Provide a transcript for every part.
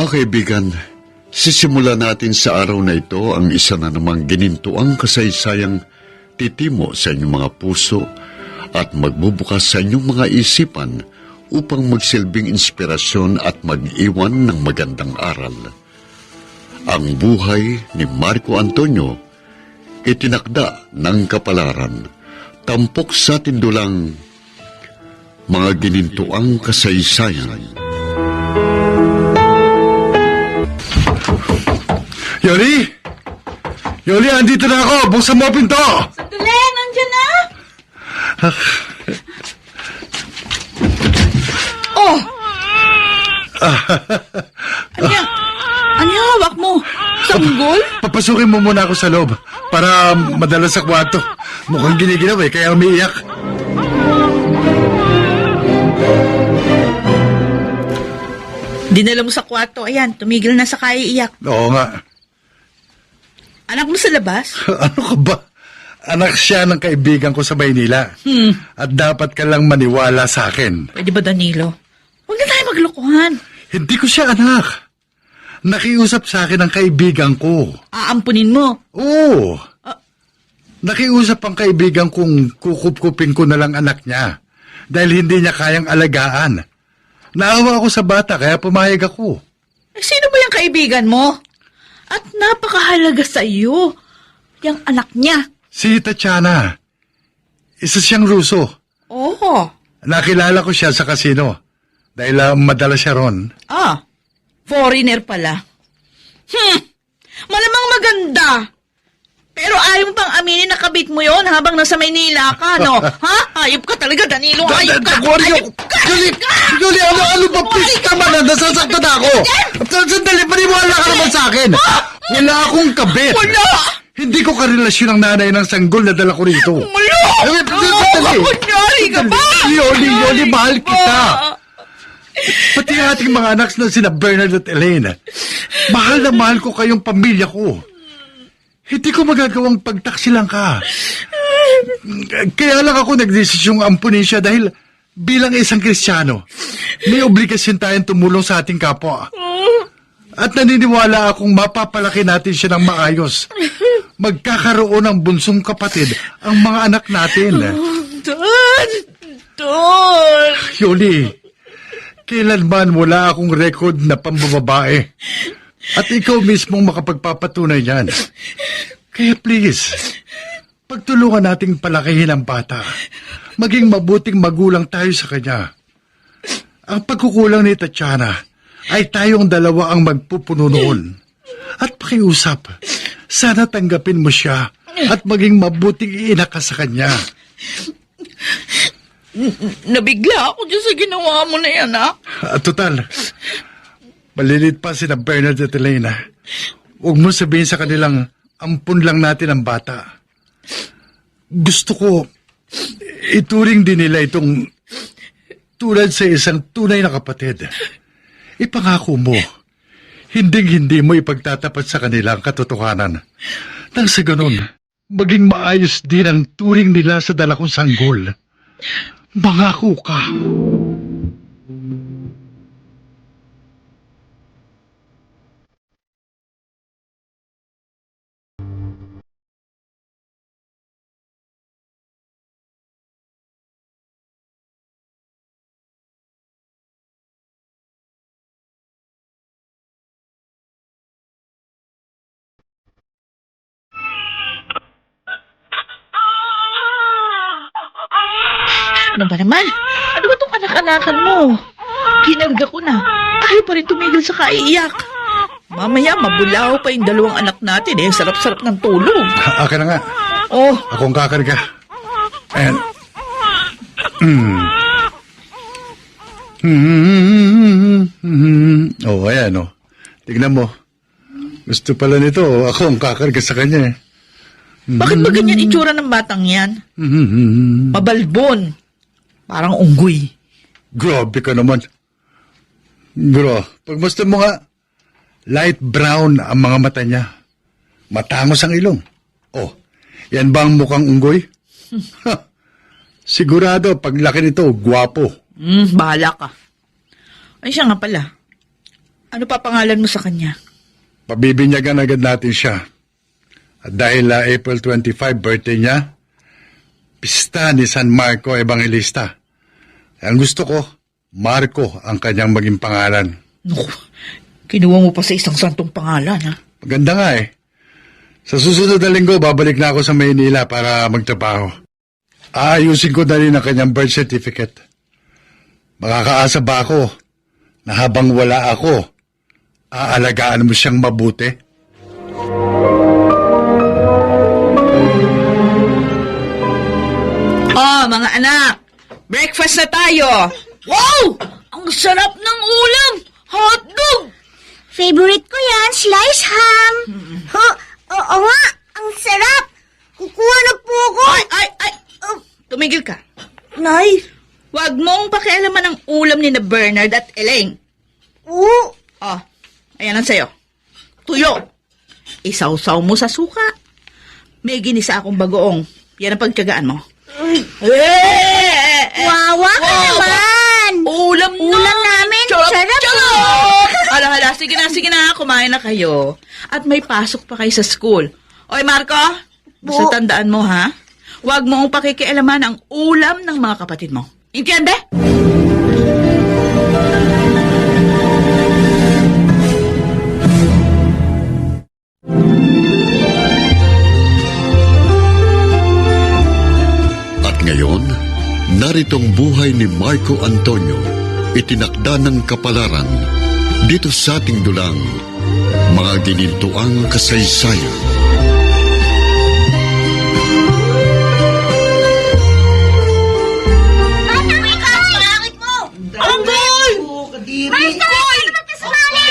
Mga kaibigan, sisimula natin sa araw na ito ang isa na namang ginintuang kasaysayang titimo sa inyong mga puso at magbubukas sa inyong mga isipan upang magsilbing inspirasyon at mag-iwan ng magandang aral. Ang buhay ni Marco Antonio, itinakda ng kapalaran, tampok sa tindulang mga ginintuang kasaysayan. Yoli! Yoli, andito na ako! Buksan mo ang pinto! Sandali! Nandiyan na! Oh! Ano yung hawak mo? Sanggol? Papasukin mo muna ako sa loob para madala sa kwarto. Mukhang giniginaw kaya umiiyak. Dinala mo sa kwarto. Ayan, tumigil na sa kaiiyak. Oo nga. Anak mo sa labas? Ano ka ba? Anak siya ng kaibigan ko sa Maynila. At dapat ka lang maniwala sa akin. Pwede ba, Danilo? Huwag na tayo maglokohan. Hindi ko siya anak. Nakiusap sa akin ang kaibigan ko. Aampunin mo. Oo. Nakiusap ang kaibigan kong kukup-kupin ko na lang anak niya. Dahil hindi niya kayang alagaan. Naawa ako sa bata kaya pumayag ako. Sino ba yung kaibigan mo? At napakahalaga sa iyo. Yung anak niya. Si Tatiana. Isa siyang Ruso. Oo. Nakilala ko siya sa kasino. Dahil madala siya ron. Foreigner pala. Malamang maganda. Pero ayaw mo pang aminin na kabit mo yon habang nasa Maynila ka, no? Ha? Hayop ka talaga, Danilo. Hayop ka! Hayop ka! Julie, ano ba? Please, tama na. Nasasaktan ako. Sandali, maniwala ka naman sa akin. Wala akong kabit. Wala! Hindi ko karelasyon ang nanay ng sanggol na dala ko rito. Wala! Sandali. Kunyari ka ba? Yoli, mahal kita. Pati ang ating mga anak na sina Bernard at Elena. Mahal na mahal ko kayong pamilya ko. Hindi ko magagawang pagtaksilan ka. Kaya lang ako nagdesisyong ampunin siya dahil bilang isang Kristiyano, may obligasyon tayong tumulong sa ating kapwa. At naniniwala akong mapapalaki natin siya ng maayos. Magkakaroon ng bunsong kapatid ang mga anak natin. Don! Yoli, kailanman wala akong record na pambababae. At ikaw mismong makapagpapatunay yan. Kaya please, pagtulungan nating palakihin ang bata. Maging mabuting magulang tayo sa kanya. Ang pagkukulang ni Tatiana ay tayong dalawa ang magpupuno noon. At pakiusap, sana tanggapin mo siya at maging mabuting ina ka sa kanya. Nabigla ako dyan sa ginawa mo na yan, ha? Total, malilit pa sina Bernard at Elena. Huwag mo sabihin sa kanilang ampun lang natin ang bata. Gusto ko ituring din nila itong tulad sa isang tunay na kapatid. Ipangako mo, hinding-hindi mo ipagtatapat sa kanila ang katotohanan. Nang sa ganun, maging maayos din ang turing nila sa dala kong sanggol. Mangako ka. Ano ba naman? Ano ba itong anak-anakan mo? Kinarga ko na. Ayaw pa rin tumigil sa kaiiyak. Mamaya, mabulaw pa yung dalawang anak natin eh. Sarap-sarap ng tulog. Akin na nga. Oh, Akong kakarga. Ayan. Oh, ayan, oh. Tignan mo. Gusto pala nito, ako ang kakarga sa kanya. bakit ba ganyan itsura ng batang yan? Mabalbon. Parang unggoy. Grabe ka naman. Bro, pagmusta mo nga, light brown ang mga mata niya. Matangos ang ilong. Oh, yan ba ang mukhang unggoy? Sigurado, paglaki nito, gwapo. Bahala ka. Ay, siya nga pala. Ano pa pangalan mo sa kanya? Pabibinyagan agad natin siya. At dahil April 25 birthday niya, pista ni San Marco Evangelista. Ang gusto ko, Marco ang kanyang maging pangalan. Naku, kinuha mo pa sa isang santong pangalan, ha? Maganda nga eh. Sa susunod na linggo, babalik na ako sa Maynila para magtrabaho. Aayusin ko na rin ang kanyang birth certificate. Makakaasa ba ako na habang wala ako, aalagaan mo siyang mabuti? Oh, mga anak! Breakfast na tayo! Wow! Ang sarap ng ulam! Hotdog! Favorite ko yan, slice ham. Oo nga, ang sarap. Kukuha na po ako. Ay! Tumigil ka. Nay, Huwag mong pakialaman ang ulam ni na Bernard at Elaine. oo. Oh, ayan ang sayo. Tuyo. Isawsaw mo sa suka. May ginisa akong bagoong. Yan ang pagtyagaan mo. Wawa ka naman. Ulam na. Ulam namin, sarap Hala, sige na, kumain na kayo. At may pasok pa kayo sa school. Oy, Marco, basta tandaan mo, ha? Huwag mong pakikialaman ang ulam ng mga kapatid mo. Intiende? At ngayon, naritong buhay ni Marco Antonio, itinakda ng kapalaran, dito sa ating dulang, mga ginintuang kasaysayan. Pangit mo! Anggoy! Marikoy! Ano ba't kasumali?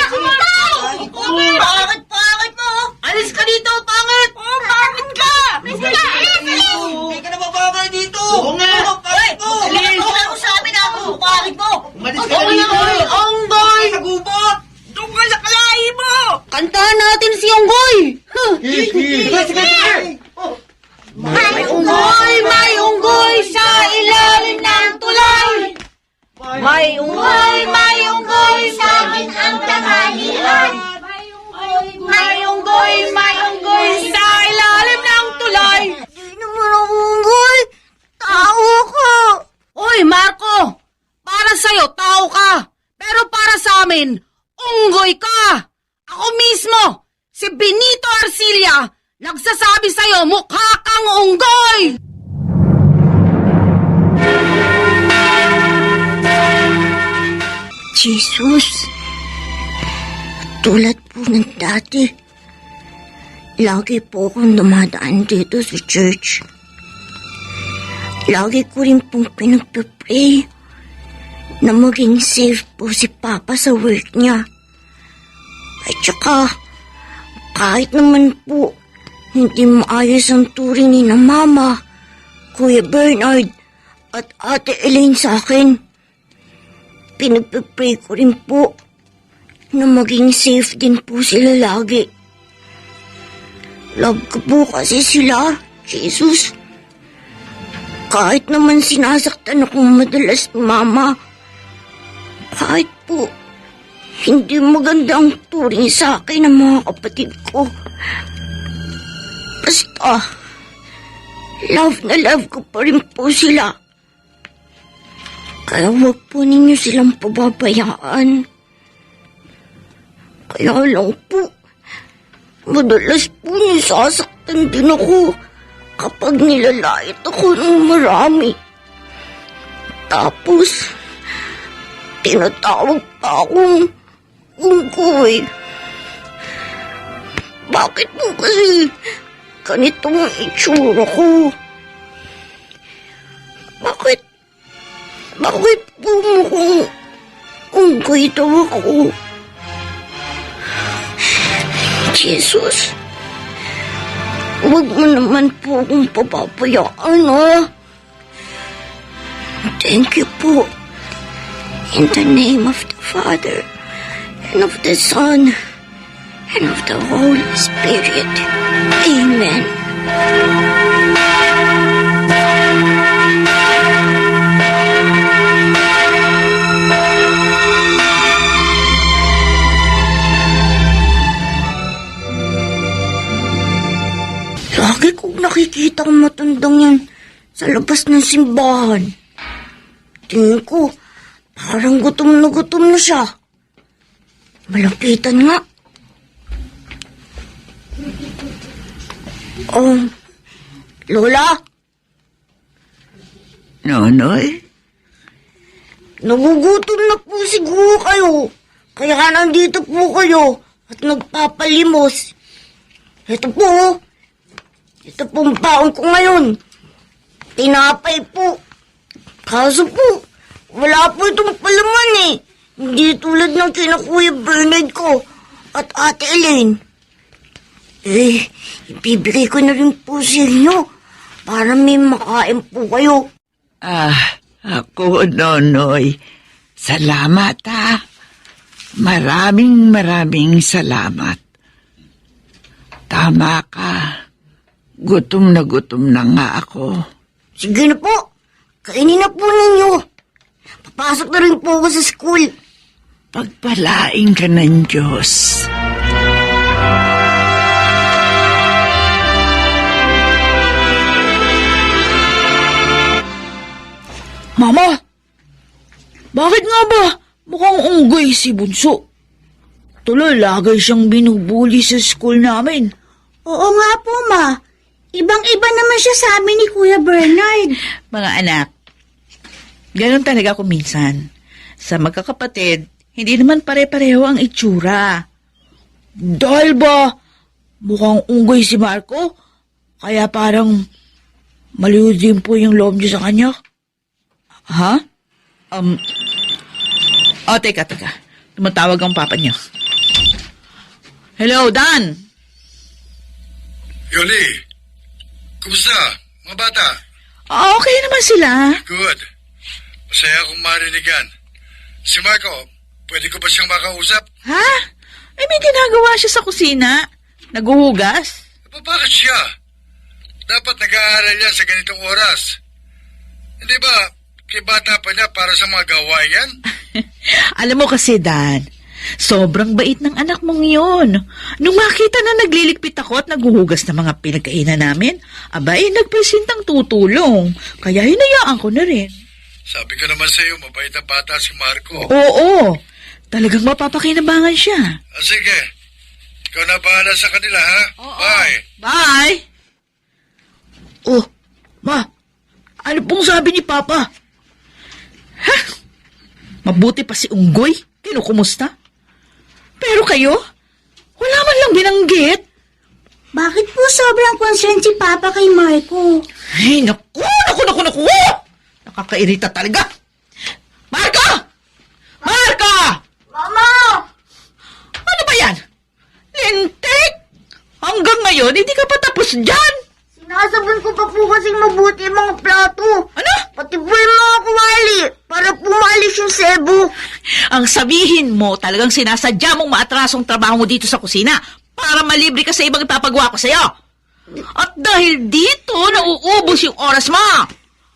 Pangit mo! Alis ka dito, pangit! Pangit ka! Hindi ka na bababa dito! Oo nga! Pangit mo! Ako sa amin ako! Pangit mo! Umalis ka na dito! Onggoy! Sa gubot! Doon ka sa kalahi mo! Kantahan natin si Onggoy! Sige! May unggoy sa ilalim ng tulay! May unggoy sa amin ang tanghalian! May unggoy sa ilalim ng tulay! Di naman ang unggoy! Tao ko! Oy, Marco! Para sa'yo, tao ka. Pero para sa amin, unggoy ka. Ako mismo, si Benito Arcilla, nagsasabi sa'yo, mukha kang unggoy! Jesus, tulad po ng dati, lagi po akong dumadaan dito sa church. Lagi ko rin pong pinagpipray na maging safe po si Papa sa work niya. At saka, kahit naman po hindi maayos ang turing ni na Mama, Kuya Bernard at Ate Elaine sa akin, pinagpipray ko rin po na maging safe din po sila lagi. Love ko po kasi sila, Jesus. Kahit naman sinasaktan akong madalas ni Mama, kahit po hindi maganda ang turing sa akin ng mga kapatid ko. Basta, love na love ko pa rin po sila. Kaya huwag po ninyo silang pababayaan. Kaya lang po, madalas po nisasaktan din ako kapag nilalait ako ng marami. Tapos, tinatawag pa akong unggoy. Bakit po kasi ganito ang itsura ko? Bakit po mukhang unggoy daw ako? Jesus, huwag mo naman po akong papabayaan, ha? Thank you po. In the name of the Father, and of the Son, and of the Holy Spirit. Amen. nakita ang matandang yan sa labas ng simbahan. Tingin ko, parang gutom na siya. Malapitan nga. Lola? Nonoy? Nagugutom na po siguro kayo. Kaya nandito po kayo at nagpapalimos. Ito po. Ito pong baon ko ngayon. Tinapay po. Kaso po, wala po itong palaman eh. Hindi tulad ng kina Kuya Bernard ko at Ate Elaine. Ibibigay ko na rin po sa inyo para may makain po kayo. Ako, Nonoy. Salamat, ha. Maraming salamat. Tama ka. Gutom na nga ako. Sige na po. Kainin na po ninyo. Papasok na rin po ako sa school. Pagpalain ka ng Diyos. Mama, bakit nga ba mukhang unggoy si Bunso? Tuloy, lagay siyang binubuli sa school namin. Oo nga po, Ma. Ibang-iba naman siya sa amin ni Kuya Bernard. Mga anak, ganun talaga ako minsan. Sa magkakapatid, hindi naman pare-pareho ang itsura. Dahil ba mukhang unggoy si Marco, kaya parang maliw din po yung loob niyo sa kanya? Ha? Teka. Tumatawag ang papa niyo. Hello, Dan! Yoli, kumusta? Mga bata? Okay naman sila. Good. Masaya akong marinig yan. Si Marco, pwede ko ba siyang makausap? Ha? May ginagawa siya sa kusina. Naguhugas. Bakit siya? Dapat nag-aaral yan sa ganitong oras. Hindi ba, kay bata pa niya para sa mga gawain yan? Alam mo kasi, Dan, sobrang bait ng anak mong yun. Nung makita na nagliligpit ako at naguhugas ng mga pinagkainan namin, abay, nagpresintang tutulong. Kaya hinayaan ko na rin. Sabi ko naman sa iyo, mabait na bata si Marco. Oo, talagang mapapakinabangan siya. Sige, ikaw na bahala sa kanila, ha? Bye. Bye! Oh, Ma, ano pong sabi ni Papa? Ha? Mabuti pa si Unggoy, kinukumusta? Pero kayo, wala man lang binanggit. Bakit po sobrang concerned si Papa kay Marco? Ay, naku! Nakakairita talaga. Marco! Marco! Mama! Ano ba yan? Lintik! Hanggang ngayon, hindi ka pa tapos dyan. Sinasabon ko pa po kasing mabuti yung mga plato. Ano? Pati po yung mga kuwali para pumalis yung sebo. Ang sabihin mo, talagang sinasadya mong maatrasong trabaho mo dito sa kusina para malibre ka sa ibang ipapagawa ko sa'yo. At dahil dito, nauubos yung oras mo.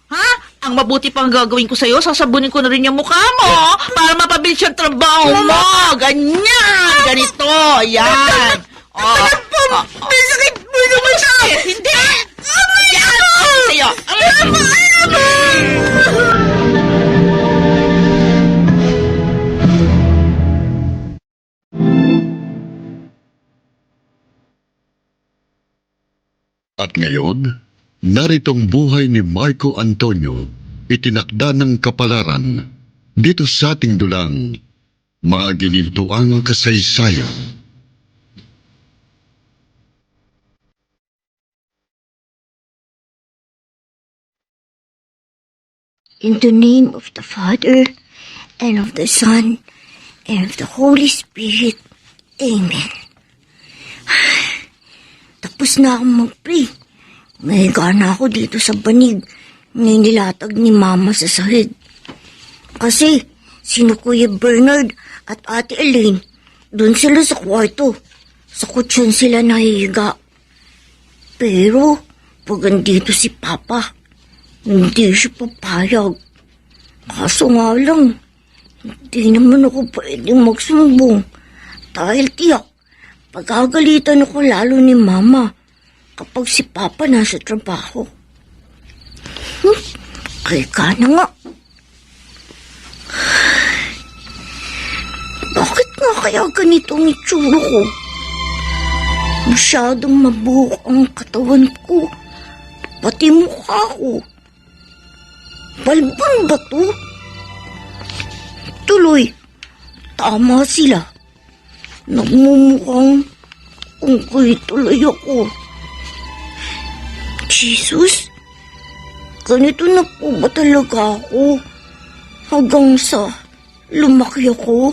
Ha? Ang mabuti pang gagawin ko sa'yo, sasabunin ko na rin yung mukha mo para mapabilis yung trabaho mo. Ganyan, ganito, yan. Masakit po naman siya. Hindi! Yan! Sa'yo! At ngayon, naritong buhay ni Marco Antonio, itinakda ng kapalaran dito sa ating dulang mga ginintuang kasaysayan. In the name of the Father, and of the Son, and of the Holy Spirit. Amen. Tapos na akong mag-pray. Mahiga na ako dito sa banig na nilatag ni Mama sa sahig. Kasi, sino Kuya Bernard at Ate Elaine, doon sila sa kwarto. Sa kutsyon sila nahihiga. Pero, pag andito si Papa, hindi siya papayag. Kaso nga lang, hindi naman ako pwedeng magsumbong. Dahil tiyak, pagkagalitan ako lalo ni Mama. kapag si Papa nasa trabaho. Kaya na nga. Bakit nga kaya ganito ang itsura ko? Masyadong mabuhok ang katawan ko, pati mukha ko. Balbon ba to? Tuloy, tama sila. Nagmumukhang unggoy tuloy ako. Jesus, ganito na po ba talaga ako? Hanggang sa lumaki ako?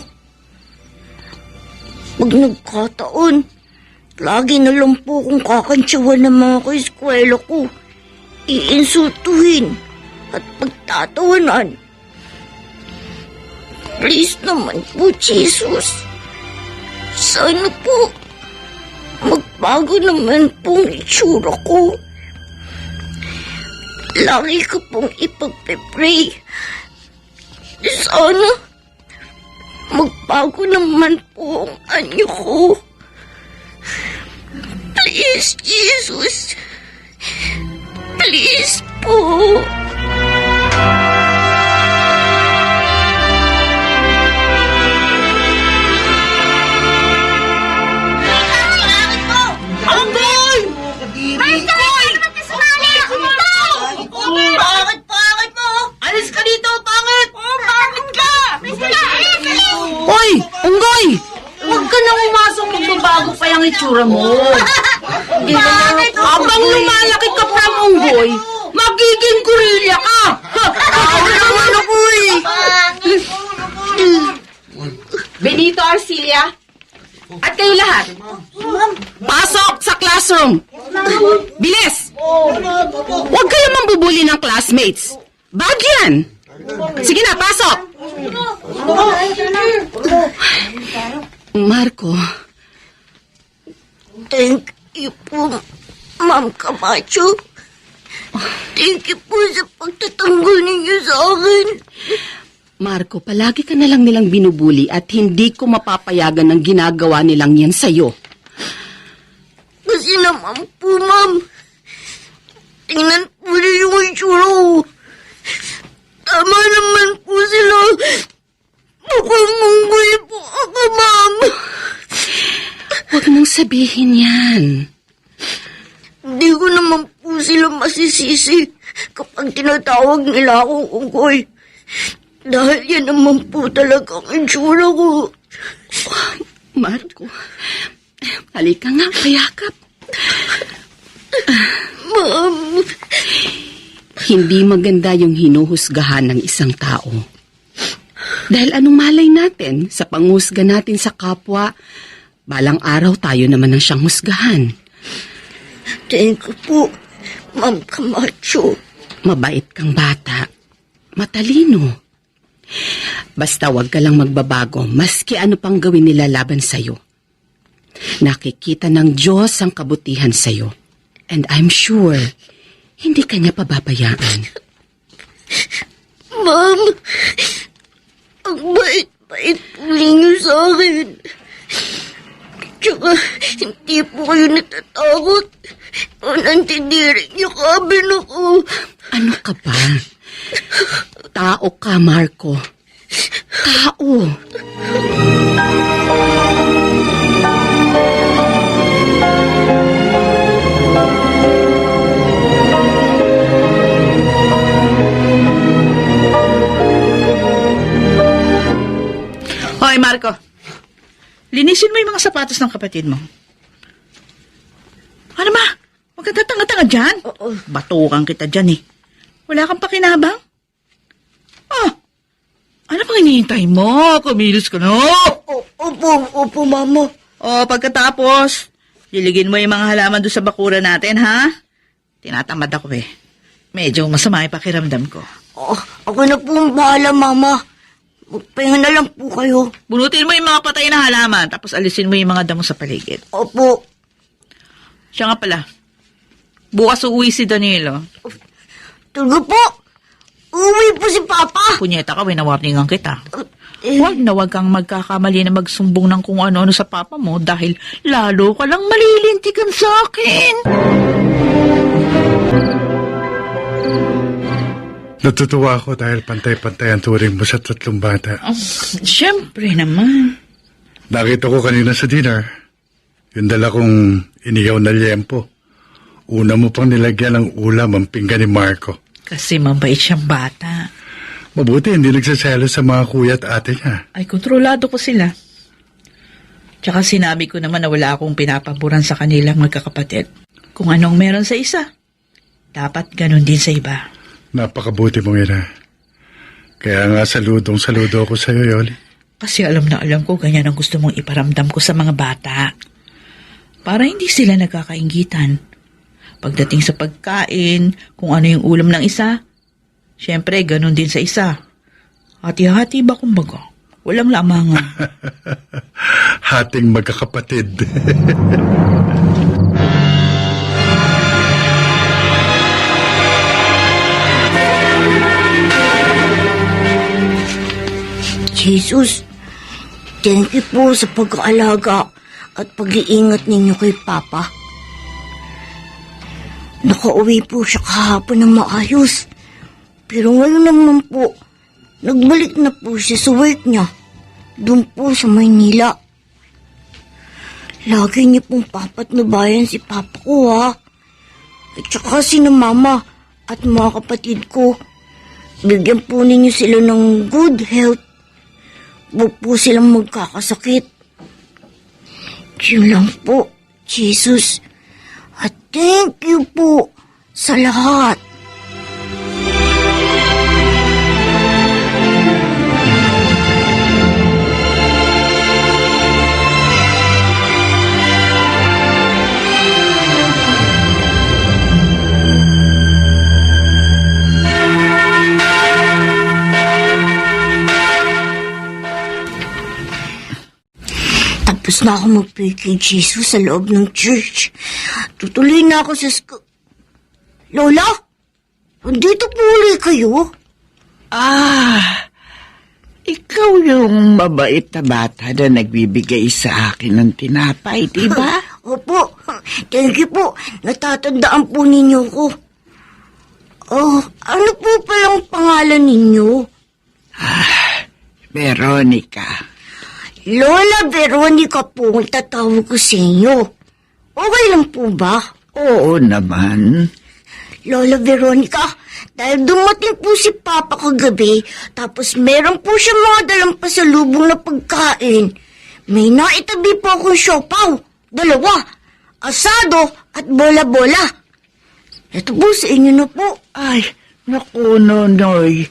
Pag nagkataon, lagi na lang po kung kakantsawan ng mga kaeskwela ko. Iinsultuhin at pagtatawanan. Please naman po, Jesus. Sana po, magbago naman pong itsura ko. Lagi ko pong ipagpipray. Sana, magbago naman po ang anyo ko. Please, Jesus. Please po. Bakit mo? Alis ka dito, pangit! Bakit ka? Hoy, unggoy! Huwag ka nang umasok, magbabago pa yung itsura mo. Habang lumalaki ka from unggoy, magiging gorilla ka! Ako naman ako eh! Benito Arcilia, at kayo lahat, pasok sa classroom! Bilis! Huwag kayo mambubuli ng classmates. Bad yan! Sige na, pasok! Marco, Thank you po, Ma'am Camacho. Thank you po sa pagtatanggol ninyo sa akin. Marco, palagi ka na lang nilang binubuli at hindi ko mapapayagan ng ginagawa nilang yan sa'yo. Kasi naman po, Ma'am. Tingnan po niyo yung itsura ko. Tama naman po sila. Mukhang unggoy po ako, Ma'am. Huwag nang sabihin yan. Hindi ko naman po sila masisisi kapag tinatawag nila akong unggoy. Dahil yan naman po talaga ang itsura ko. Marco, halika nga, kayakap. Ma'am. Hindi maganda yung hinuhusgahan ng isang tao. Dahil anong malay natin sa panghusga natin sa kapwa, balang araw tayo naman ang siyang husgahan. Thank you po, Ma'am Camacho. Mabait kang bata. Matalino. Basta wag ka lang magbabago maski ano pang gawin nila laban sa'yo. Nakikita ng Diyos ang kabutihan sa'yo. And I'm sure, hindi ka niya pababayaan. Ma'am, ang bait-bait po ninyo sa akin. Tsaka, hindi po kayo natatakot. O nantindirin niyo kabin ako. Ano ka ba? Tao ka, Marco. Tao. Hoy, Marco. Linisin mo yung mga sapatos ng kapatid mo. Ano ba? Huwag ka tatanga-tanga dyan. Batukan kita dyan eh. Wala kang pakinabang? Oh, ano pang hinihintay mo? Kumilos ka na. Opo, Mama. O, pagkatapos, liligin mo yung mga halaman doon sa bakura natin, ha? Tinatamad ako eh. Medyo masama yung pakiramdam ko. Ako na po ang bahala, Mama. Magpahinga na lang po kayo. Bunutin mo yung mga patay na halaman, tapos alisin mo yung mga damo sa paligid. Opo. Siya nga pala, bukas uuwi si Danilo. Talaga po. Uwi po si Papa. Punyeta ka, winawarningan kita. Eh, Huwag na huwag kang magkakamali na magsumbong ng kung ano-ano sa papa mo dahil lalo ka lang malilintikan sa akin. Natutuwa ako dahil pantay-pantay ang turing mo sa tatlong bata. Siyempre naman. Nakita ko kanina sa dinner, yung dala kong iniyaw na liyempo. Una mo pang nilagyan ng ulam ang pinggan ni Marco. Kasi mabait siyang bata. Mabuti hindi nagsaselo sa mga kuya at ate niya. Ay, kontrolado ko sila. Tsaka sinabi ko naman na wala akong pinapaboran sa kanilang magkakapatid. Kung anong meron sa isa, dapat ganun din sa iba. Napakabuti mong ina. Kaya nga saludo ako sa iyo, Yoli. Kasi alam na alam ko ganyan ang gusto mong iparamdam ko sa mga bata. Para hindi sila nagkakainggitan. Pagdating sa pagkain, kung ano yung ulam ng isa, siyempre ganun din sa isa. Hati-hati ba kumbaga? Walang lamangan. Hating magkakapatid. Jesus, thank you po sa pag-aalaga at pag-iingat ninyo kay Papa. Nakauwi po siya kahapon ng maayos. Pero ngayon naman po, nagbalik na po siya sa work niya. Doon po sa Maynila. Lagi niyo pong papatnubayan si Papa ko, ha? At saka si Mama at mga kapatid ko. Bigyan po ninyo sila ng good health. Huwag po silang magkakasakit. Yun lang po, Jesus. At thank you po sa lahat. Tapos na ako mag-pray kay Jesus sa loob ng church. Tutuloy na ako sa Lola? Andito po ulit kayo? Ikaw yung mabait na bata na nagbibigay sa akin ng tinapay, di ba? Opo. Thank you po. Natatandaan po ninyo ko. Oh, ano po palang pangalan ninyo? Veronica. Lola Veronica po ang tatawag ko sa inyo. Okay lang po ba? Oo naman. Lola Veronica, dahil dumating po si Papa kagabi, tapos meron po siya mga dalang pasalubong na pagkain. May naitabi po akong siopaw, 2, asado at bola-bola. Ito po sa inyo na po. Ay, naku, Nonoy.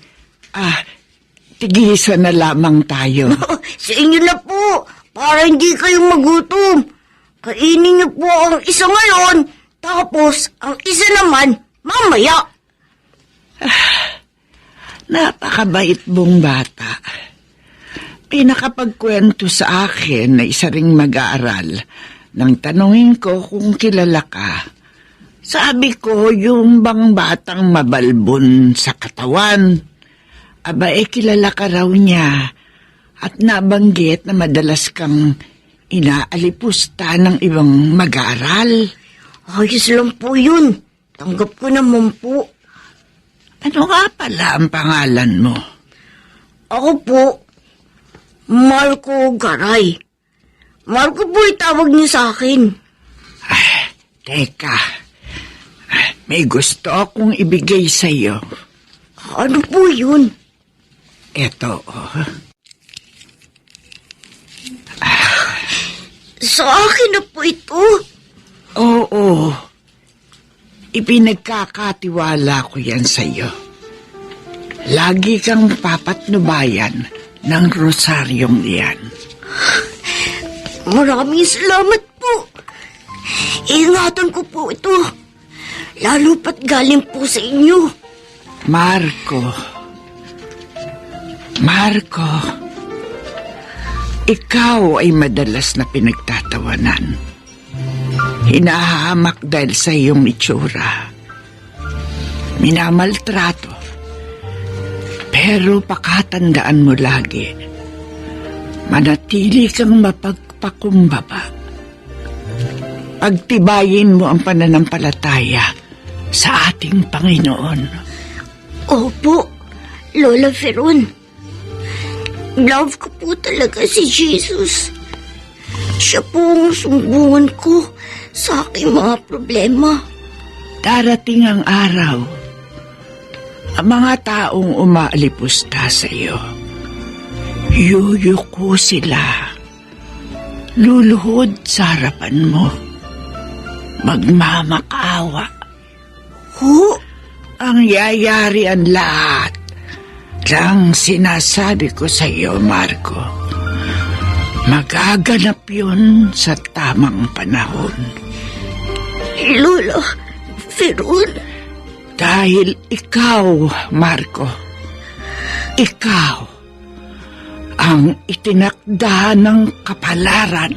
Tigisa na lamang tayo. Sa inyo na po, para hindi kayo magutom. Kainin niyo po ang isa ngayon, tapos ang isa naman mamaya. Napakabait mong bata. May nakapagkwento sa akin na isa ring mag-aaral nang tanungin ko kung kilala ka. Sabi ko, yung bang batang mabalbon sa katawan. Kilala ka raw niya at nabanggit na madalas kang inaalipusta ng ibang mag-aaral. Ayos lang po yun. Tanggap ko naman po. Ano nga pala ang pangalan mo? Ako po, Marco Garay. Marco po itawag niyo sa akin. Teka, may gusto akong ibigay sa'yo. Ano po yun? Eto, Sa akin na po ito. Oo. Ipinagkakatiwala ko yan sa'yo. Lagi kang papatnubayan ng rosaryong iyan. Maraming salamat po. Ingatan ko po ito. Lalo pat galing po sa inyo. Marco, ikaw ay madalas na pinagtatawanan. Hinahamak dahil sa iyong itsura. Minamaltrato Pero pakatandaan mo lagi, manatili kang mapagpakumbaba. Pagtibayin mo ang pananampalataya sa ating Panginoon. Opo, Lola Veron. Love ko po talaga si Jesus. Siya po ang sumbungan ko sa aking mga problema. Darating ang araw, ang mga taong umaalipusta sa iyo, yuyuko sila, luluhod sa harapan mo, magmamakaawa. Ho? Ang yayari ang lahat ng sinasabi ko sa iyo, Marco. Magaganap yun sa tamang panahon. Lola Veron? Dahil ikaw, Marco, ikaw ang itinakda ng kapalaran.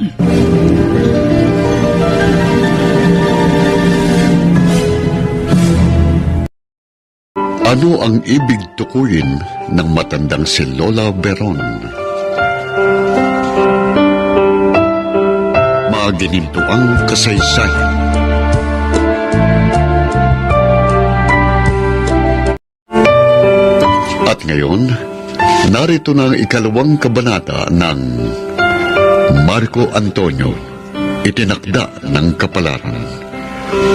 Ano ang ibig tukuyin ng matandang si Lola Veron? Maginintuang kasaysayan. At ngayon, narito na ang ikalawang kabanata ng Marco Antonio, itinakda ng kapalaran.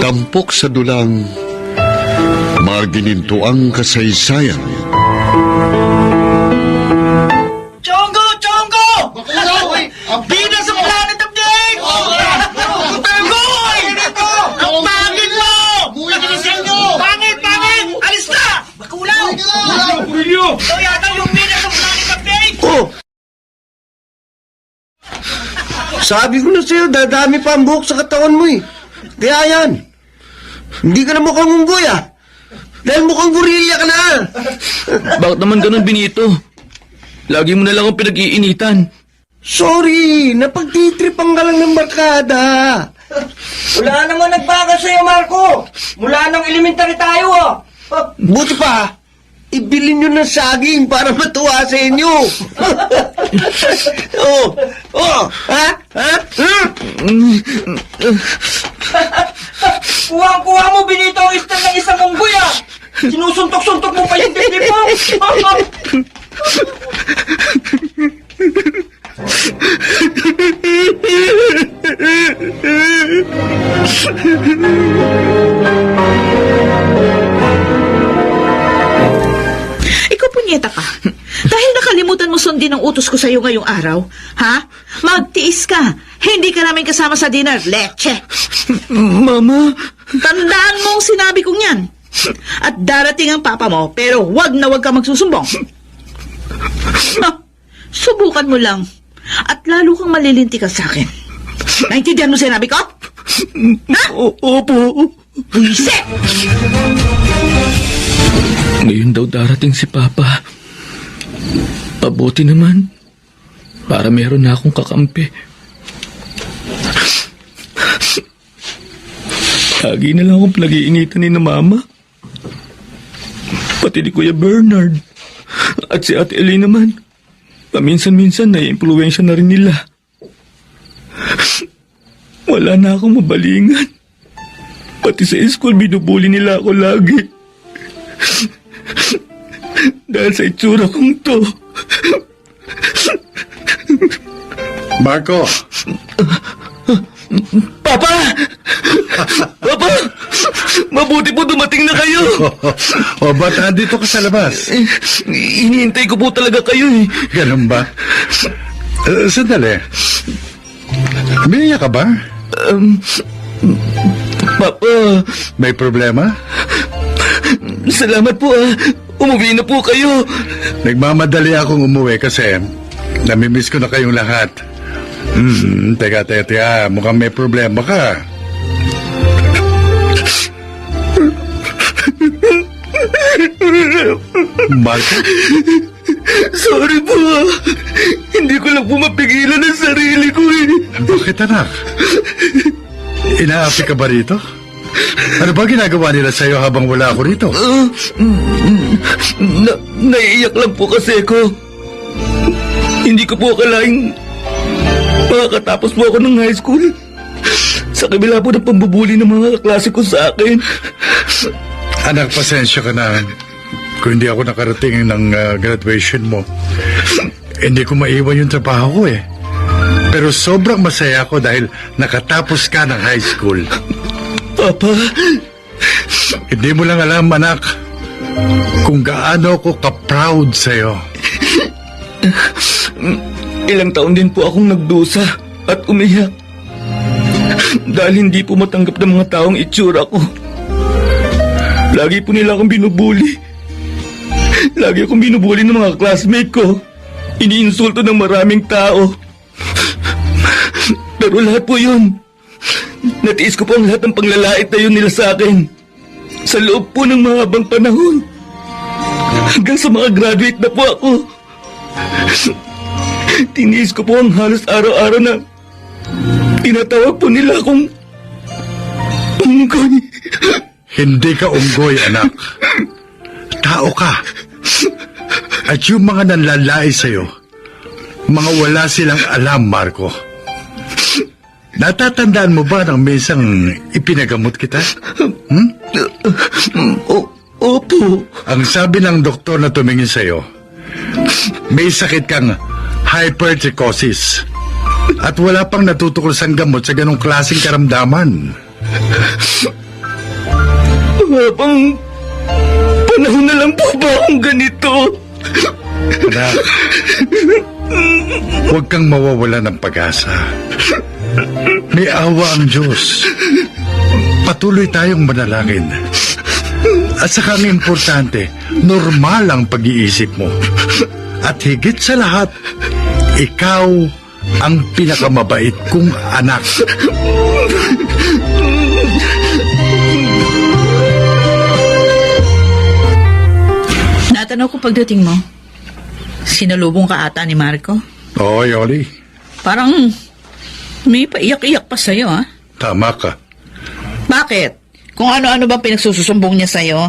Tampok sa dulang maginintuang kasaysayan. Chongo! Chongo! Bida sa planet update! Chongo! Ang pangit mo! Pangit! Pangit! Alis ka! Bakulaw! Ito yata yung bida sa planet update! Sabi ko na sa'yo, dadami pa ang buhok sa katawan mo eh. Kaya yan. Hindi ka na mukhang unggoy ah. Dahil mukhang gorilla ka na. Bakit naman ganun, Benito? Lagi mo na lang akong pinag-iinitan. Sorry, napagtitripan ka lang ng barkada. Wala naman nagbago sa'yo, Marco! Mula nang elementary tayo, ah! Buti pa, ibilin nyo ng saging para matuwa sa inyo. Ha? Kuha mo, Benito, ang istan ng isang unggoy, ah! Sinusuntok-suntok mo pa yung dibdib mo! Ikaw punyeta ka. Dahil nakalimutan mo sundin ang utos ko sa iyo ngayong araw, ha? Magtiis ka. Hindi ka namin kasama sa dinner, leche. Mama, Tandaan mo ang sinabi kong yan. At darating ang papa mo, pero wag na wag ka magsusumbong. Subukan mo lang. At lalo kang malilinti ka sa akin. Naintindihan mo sinabi ko? Ha? opo. Buisit! Ngayon daw darating si Papa. Pabuti naman. Para meron na akong kakampi. Lagi na lang akong pinag-iinitan ni na Mama. Pati ni Kuya Bernard. At si Ate Ellie naman. Paminsan-minsan nai-impluwensya na rin nila. Wala na akong mabalingan. Pati sa school binubuli nila ako lagi. Dahil sa itsura kong to. Marco, Papa! Papa! Mabuti po dumating na kayo. o ba't nandito ka sa labas? Hinihintay ko po talaga kayo eh. Ganun ba? Sandali. Umiiyak ka ba? Papa, May problema? salamat po ah. Umuwi na po kayo. Nagmamadali akong umuwi kasi namimiss ko na kayong lahat. Teka. Mukhang may problema ka. Marco? Sorry po ah. Hindi ko lang po mapigilan ang sarili ko eh. Bakit anak? Inaapi ka ba rito? Ano ba ginagawa nila sa'yo habang wala ako rito? Naiiyak lang po kasi ako. Hindi ko po akalaing makakatapos po ako ng high school. Sa kabila po ng pambubuli ng mga kaklase ko sa akin. Anak, pasensya ka na. Kung hindi ako nakarating ng graduation mo, hindi ko maiwan yung trabaho ko eh. Pero sobrang masaya ako dahil nakatapos ka ng high school. Papa, Hindi mo lang alam, anak, kung gaano ako ka-proud sa'yo. ilang taon din po akong nagdusa at umiyak. Dahil hindi po matanggap ng mga taong itsura ko. Lagi po nila akong binubuli. Lagi akong binubuli ng mga classmate ko. Iniinsulto ng maraming tao. Pero lahat po yun, natiis ko po ang lahat ng panglalait na yun nila sa akin. Sa loob po ng mahabang panahon. Hanggang sa mga graduate na po ako. Tiniis ko po ang halos araw-araw na tinatawag po nila akong unggoy. Hindi ka unggoy, anak. Tao ka. At yung mga nanlalait sa'yo, mga wala silang alam, Marco. Natatandaan mo ba nang minsang ipinagamot kita? Opo. Ang sabi ng doktor na tumingin sa'yo, may sakit kang hypertrichosis at wala pang natutuklasan gamot sa ganong klaseng karamdaman. Habang panahon na lang po ba akong ganito? Anak, huwag kang mawawala ng pag-asa. May awa ang Diyos. Patuloy tayong manalangin. At saka ang importante, normal ang pag-iisip mo. At higit sa lahat, ikaw ang pinakamabait kong anak. Natanaw ko pagdating mo. Sinalubong ka ata ni Marco. Oo, Yoli. Parang may paiyak-iyak pa sa'yo, ha? Tama ka. Bakit? Kung ano-ano bang pinagsususumbong niya sa'yo?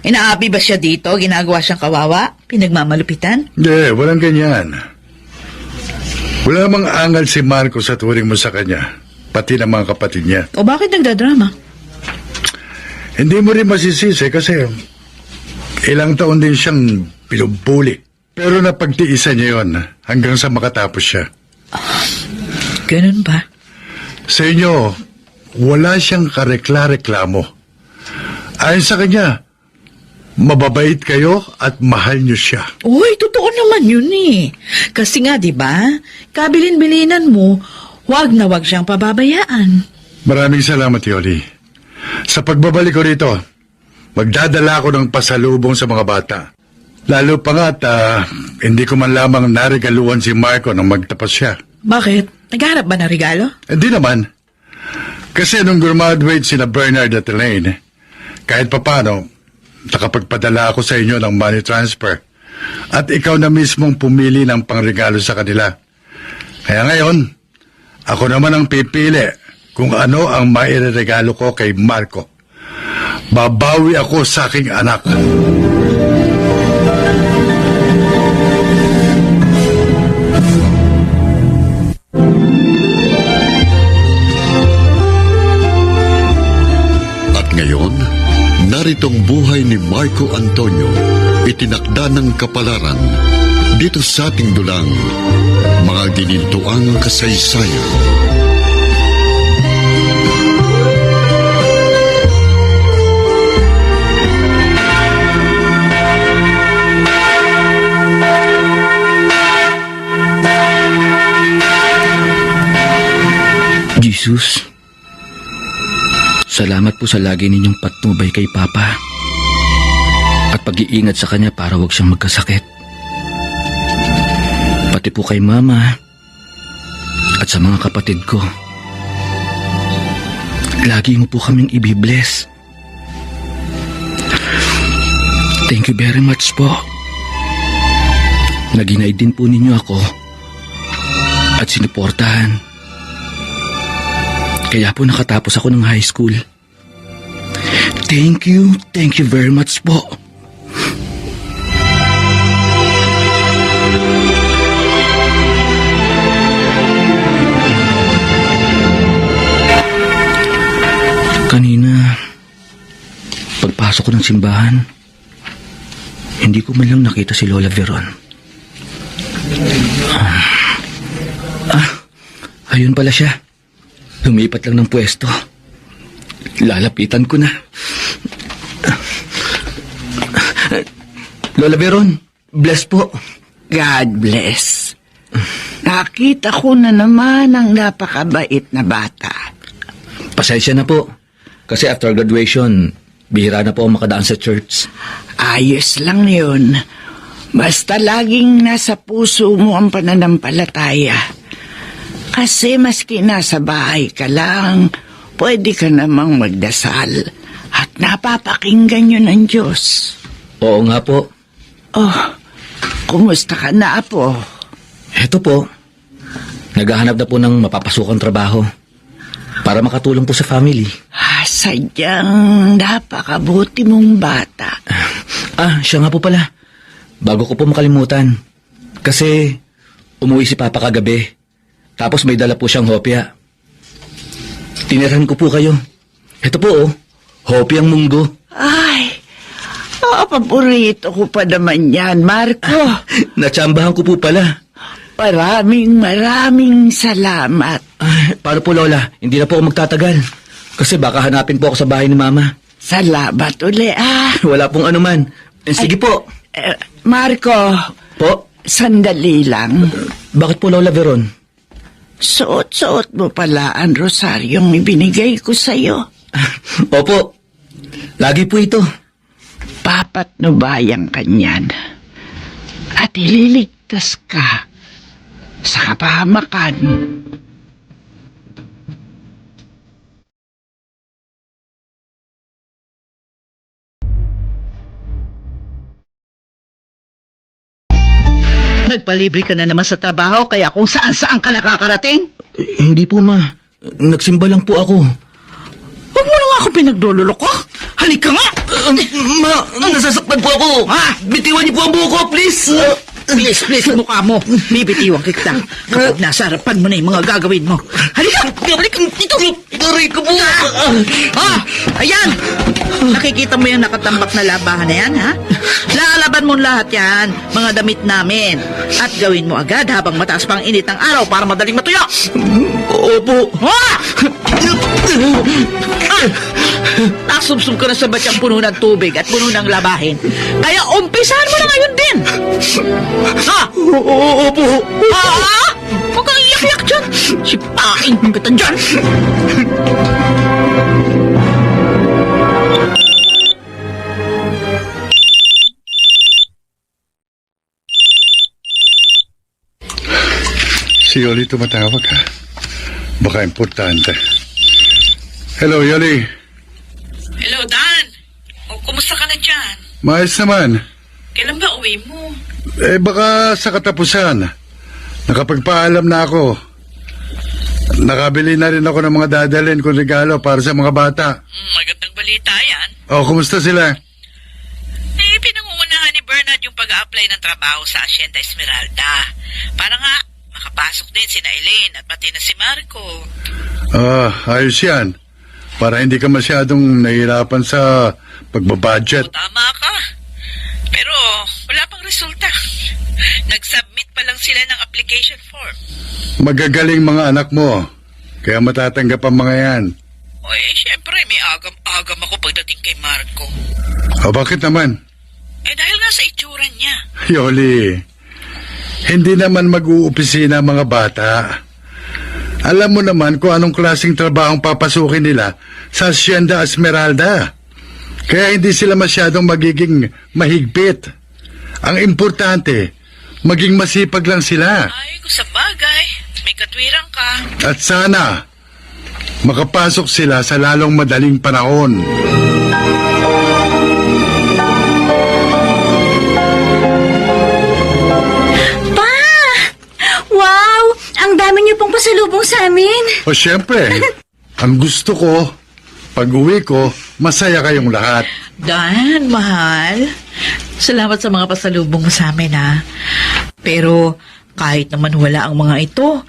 Inaapi ba siya dito? Ginagawa siyang kawawa? Pinagmamalupitan? Hindi, walang ganyan. Wala mang angal si Marco sa turing mo sa kanya, pati ng mga kapatid niya. O bakit nagdadrama? Hindi mo rin masisisi kasi ilang taon din siyang pinubuli. Pero napagtiisan niya yon hanggang sa makatapos siya. Ganun ba? Sa inyo, wala siyang karekla-reklamo. Ayon sa kanya, mababait kayo at mahal niyo siya. Uy, totoo naman yun eh. Kasi nga, di ba? Kabilin-bilinan mo, wag na wag siyang pababayaan. Maraming salamat, Yoli. Sa pagbabalik ko rito, magdadala ako ng pasalubong sa mga bata. Lalo pa nga at hindi ko man lamang naregaluhan si Marco nang magtapos siya. Bakit? Naghanap ba ng regalo? Hindi naman. Kasi nung graduate sina Bernard at Elaine, kahit papano, nakapagpadala ako sa inyo ng money transfer. At ikaw na mismong pumili ng pangregalo sa kanila. Kaya ngayon, ako naman ang pipili kung ano ang maireregalo ko kay Marco. Babawi ako sa aking anak. Ngayon, naritong buhay ni Marco Antonio, itinakda ng kapalaran dito sa ating dulang mga ginintuang kasaysayan. Jesus, salamat po sa lagi ninyong patnubay kay Papa at pag-iingat sa kanya para wag siyang magkasakit. Pati po kay Mama at sa mga kapatid ko. Lagi mo po kaming ibibless. Thank you very much po. Naginay din po ninyo ako at sinuportahan. Kaya po nakatapos ako ng high school. Thank you very much po. Kanina, pagpasok ko ng simbahan, hindi ko man lang nakita si Lola Veron. Ayun pala siya. Lumipat lang ng pwesto. Lalapitan ko na. Lola Veron, bless po. God bless. Nakita ko na naman ang napakabait na bata. Pasensya na po. Kasi after graduation, bihira na po ako makadaan sa church. Ayos lang yun. Basta laging nasa puso mo ang pananampalataya. Kasi maski nasa bahay ka lang, pwede ka namang magdasal at napapakinggan yun ng Diyos. Oo nga po. Oh, kumusta ka na, Apo? Eto po. Naghahanap na po ng mapapasukang trabaho para makatulong po sa family. Sadyang napakabuti mong bata. Siya nga po pala. Bago ko po makalimutan. Kasi umuwi si Papa kagabi. Tapos may dala po siyang hopya. Tinirahan ko po kayo. Ito po hopyang munggo. Ay, paborito ko pa naman yan, Marco. Natsambahan ko po pala. Maraming salamat. Paano po Lola? Hindi na po ako magtatagal. Kasi baka hanapin po ako sa bahay ni Mama. Salamat uli, Wala pong anuman. Sige po. Marco, Po? sandali lang. Bakit po Lola Veron? Suot-suot mo pala ang rosaryong ibinigay ko sa'yo. Opo. Lagi po ito. Papatnubayan ka niyan. At ililigtas ka sa kapahamakan. Nagpalibre ka na naman sa trabaho, kaya kung saan-saan ka nakakarating. Hindi po ma. Nagsimba lang po ako. Huwag mo na nga ako pinaglululoko. Halika nga! Ma, nasasaktan po ako. Bitiwan niyo po ang buhok ko, please. Please, mukha mo. Bibitiwan kita. Kapag nasa harapan mo na yung mga gagawin mo. Halika! Balik dito. Aray ko po. Ayan! Nakikita mo yung nakatambak na labahan na yan, ha? Lalaban mo lahat yan, mga damit namin. At gawin mo agad habang mataas pang init ng araw para madaling matuyo. Opo. Nasubsob ka na sa batyang puno ng tubig at puno ng labahin. Kaya umpisahan mo na ngayon din. Opo. Huwag kang iyak-iyak dyan. Sipain kita dyan. Si Yoli tumatawag, ha? Baka importante. Hello, Yoli. Hello, Dan. Kumusta ka na dyan? Maayos naman. Kailan ba uwi mo? Baka sa katapusan. Nakapagpaalam na ako. Nakabili na rin ako ng mga dadalhin kong regalo para sa mga bata. Magandang balita yan. Kumusta sila? Pinangungunahan ni Bernard yung pag-a-apply ng trabaho sa Hacienda Esmeralda. Para nga, makapasok din sina Elaine at pati na si Marco. Ayos yan. Para hindi ka masyadong nahihirapan sa pagbabudget. Tama ka. Pero wala pang resulta. Nag-submit pa lang sila ng application form. Magagaling mga anak mo. Kaya matatanggap ang mga yan. Siyempre may agam-agam ako pagdating kay Marco. Bakit naman? Dahil nga sa itsura niya. Yoli, hindi naman mag-uupisina mga bata. Alam mo naman kung anong klaseng trabaho ang papasukin nila sa Hacienda Esmeralda. Kaya hindi sila masyadong magiging mahigpit. Ang importante, maging masipag lang sila. Kung sa bagay, may katwirang ka. At sana, makapasok sila sa lalong madaling panahon. Pa! Wow! Ang dami niyo pong pasalubong sa amin. Siyempre, ang gusto ko, pag-uwi ko, masaya kayong lahat. Dan, mahal. Salamat sa mga pasalubong mo sa amin, ha. Pero kahit naman wala ang mga ito,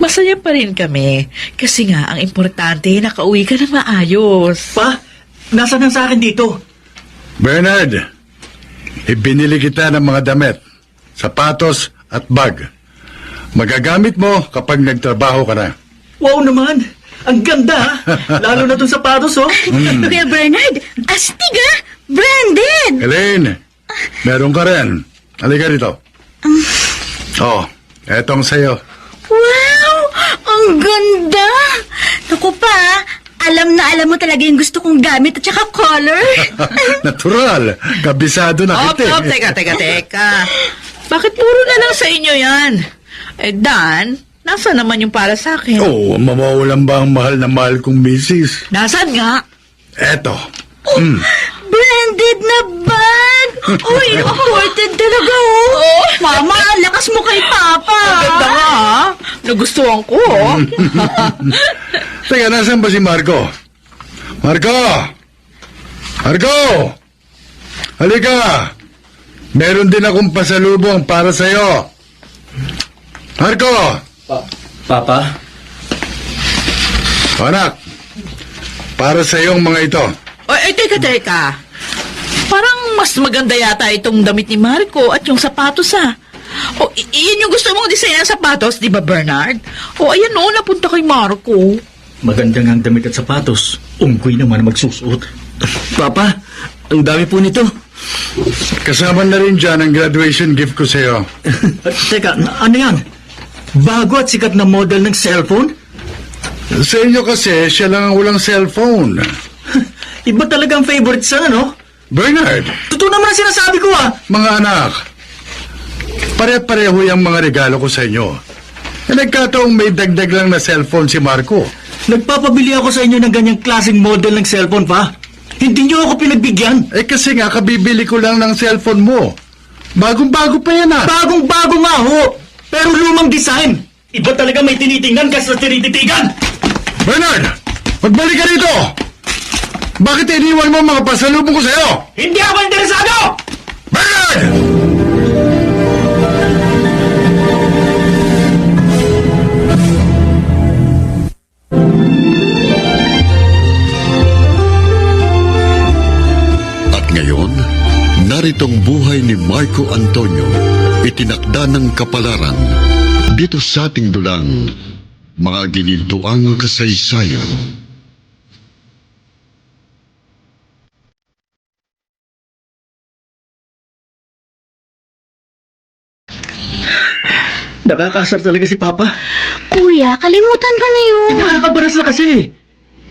masaya pa rin kami. Kasi nga, ang importante, nakauwi ka na maayos. Pa, nasaan ang sa akin dito? Bernard, ibinili kita ng mga damit, sapatos at bag. Magagamit mo kapag nagtrabaho ka na. Wow naman! Ang ganda, lalo na itong sapatos, oh. Kuya Bernard, astig ah! Branded! Elaine, meron ka rin. Halika rito. Oh, etong sa'yo. Wow! Ang ganda! Naku pa, alam na alam mo talaga yung gusto kong gamit at saka color. Natural, kabisado na kita. Op, teka. Bakit puro na lang sa inyo yan? Eh, Dan, nasa naman yung para sa akin? Oh, mawawalan ba ang mahal na mahal kong misis? Nasaan nga? Eto. Branded na bag! Uy, imported talaga oh! Mama, lakas mo kay Papa! Ang ganda nga, ha? Nagustuhan ko, oh. Teka, nasan ba si Marco? Marco! Marco! Halika! Meron din akong pasalubong para sa'yo. Marco! Papa? Anak, para sa'yong mga ito. Ay, teka. Parang mas maganda yata itong damit ni Marco at yung sapatos, ha? O, iyan yung gusto mong design ng sapatos, di ba, Bernard? O, ayan o, napunta kay Marco. Maganda nga ang damit at sapatos. Unggoy naman magsusuot. Papa, ang dami po nito. Kasama na rin dyan ang graduation gift ko sa'yo. Teka, ano yan? Bago at sikat na model ng cellphone? Sa inyo kasi, siya lang ang walang cellphone. Iba talaga ang favorite sa ano? Bernard, Totoo naman ang sinasabi ko, ah. mga anak, pare-pareho yung mga regalo ko sa inyo. Eh, nagkataong may dagdag lang na cellphone si Marco. Nagpapabili ako sa inyo ng ganyang klaseng model ng cellphone, pa. Hindi niyo ako pinagbigyan. Eh kasi nga, kabibili ko lang ng cellphone mo. Bagong-bago pa yan ah. Bagong-bago nga ho. Pero lumang design. Iba talaga may tinitingnan kasi sa tinititigan. Bernard, magbalik ka rito! Bakit iniwan mo ang mga pasalubong ko sa'yo? Hindi ako interesado! Bernard! At ngayon, naritong buhay ni Marco Antonio, itinakda ng kapalaran. Dito sa ating dulang, mga ginintuang kasaysayan. Nakakasar talaga si Papa. Kuya, kalimutan ka na yun. Nakakabaras na kasi.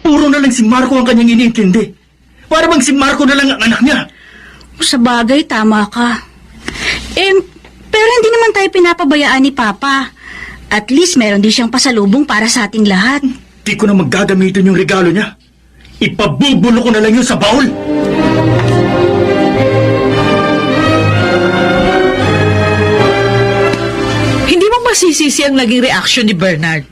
Puro na lang si Marco ang kanyang iniintindi. Para bang si Marco na lang ang anak niya. Sa bagay, tama ka. Pero hindi naman tayo pinapabayaan ni Papa. At least meron din siyang pasalubong para sa ating lahat. Di ko na maggagamitin yung regalo niya. Ipabubulo ko na lang yun sa baul. Hindi mo masisisi ang naging reaction ni Bernard.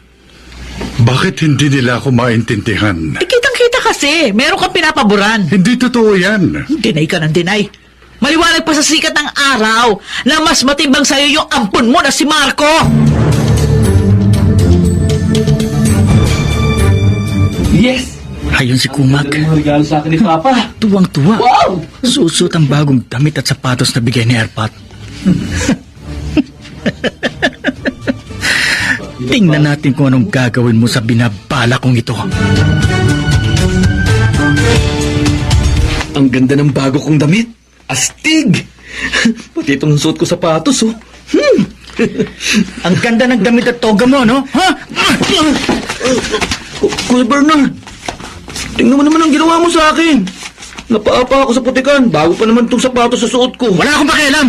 Bakit hindi nila ako maintindihan? Eh, kitang-kita kasi. Meron kang pinapaboran. Hindi totoo yan. Deny ka ng deny. Maliwanag pa sa sikat ng araw na mas matimbang sa'yo yung ampon mo na si Marco. Yes! Ayun si Kumag. Regalo sa akin ni Papa. Tuwang-tuwa. Wow! Susot ang bagong damit at sapatos na bigay ni Erpat. Tingnan natin kung anong gagawin mo sa binabala kong ito. Ang ganda ng bago kong damit. Astig! Pati itong suot ko sapatos, oh. Ang ganda ng damit at toga mo, no? Ha? Kuya Bernard, tingnan mo naman ang ginawa mo sa akin. Napaapa ako sa putikan. Bago pa naman itong sapatos sa suot ko. Wala akong pakialam.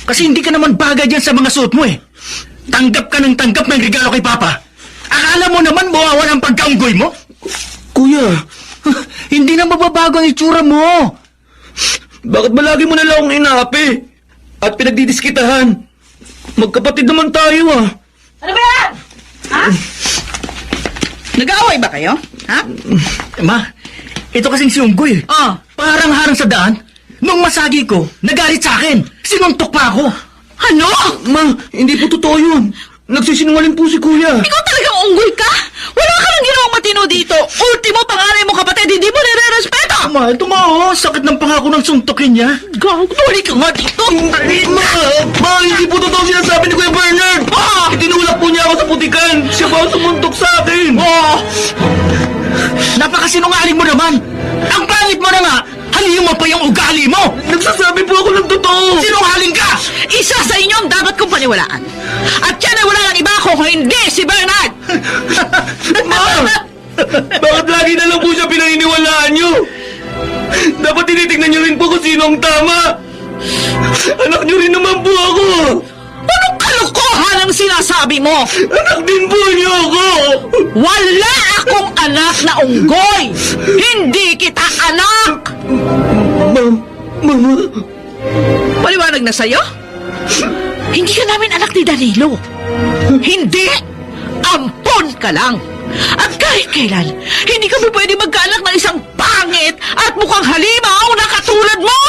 Kasi hindi ka naman bagay dyan sa mga suot mo, eh. Tanggap ka ng regalo kay Papa. Akala mo naman mawawala ang pagkaunggoy mo? Kuya, hindi na mababago ang itsura mo. Bakit ba lagi mo na lang akong inaapi? At pinagdidiskitahan? Magkapatid naman tayo, ah. Ano ba yan? Ha? Nag-aaway ba kayo? Ha? Ma, ito kasing si Unggoy. Oh, Parang harang sa daan. Nung masagi ko, nagalit sa akin. Sinuntok pa ako. ano? Ma, hindi po totoo yun. Nagsisinungaling po si Kuya. Ikaw talagang unggoy ka? Wala ka lang ginawang matino dito. Ultimo, pangalan mo kapatid, hindi mo nire-respeto. Ma, ito ma, oh. Sakit ng pangako ng suntokin niya. Gago, tuloy ka nga dito. Ma, hindi po totoo sinasabi ni Kuya Bernard. Itinulak po niya ako sa putikan. Siya ba ang sumuntok sa akin? Oh, Napakasinungaling mo naman. Ang pangit mo na nga. Haliyong mo pa yung ugali mo. Nagsasabi po ako ng totoo. Sinungaling ka. isa sa inyo ang dapat kong paniwalaan. At yan ay wala ng iba kung hindi si Bernard. Ma, bakit lagi na lang po siya pinaniniwalaan niyo? Dapat tinitignan niyo rin po kung sino ang tama. Anak niyo rin naman po ako. Anong kalokohan ang sinasabi mo? Anak din po niyo ako. Wala akong anak na unggoy. Hindi kita anak. Mama. Paliwanag na sa'yo? Hindi ka namin anak ni Danilo. Hindi! Ampon ka lang! At kahit kailan, hindi kami pwede magkaanak ng isang pangit at mukhang halimaw na katulad mo!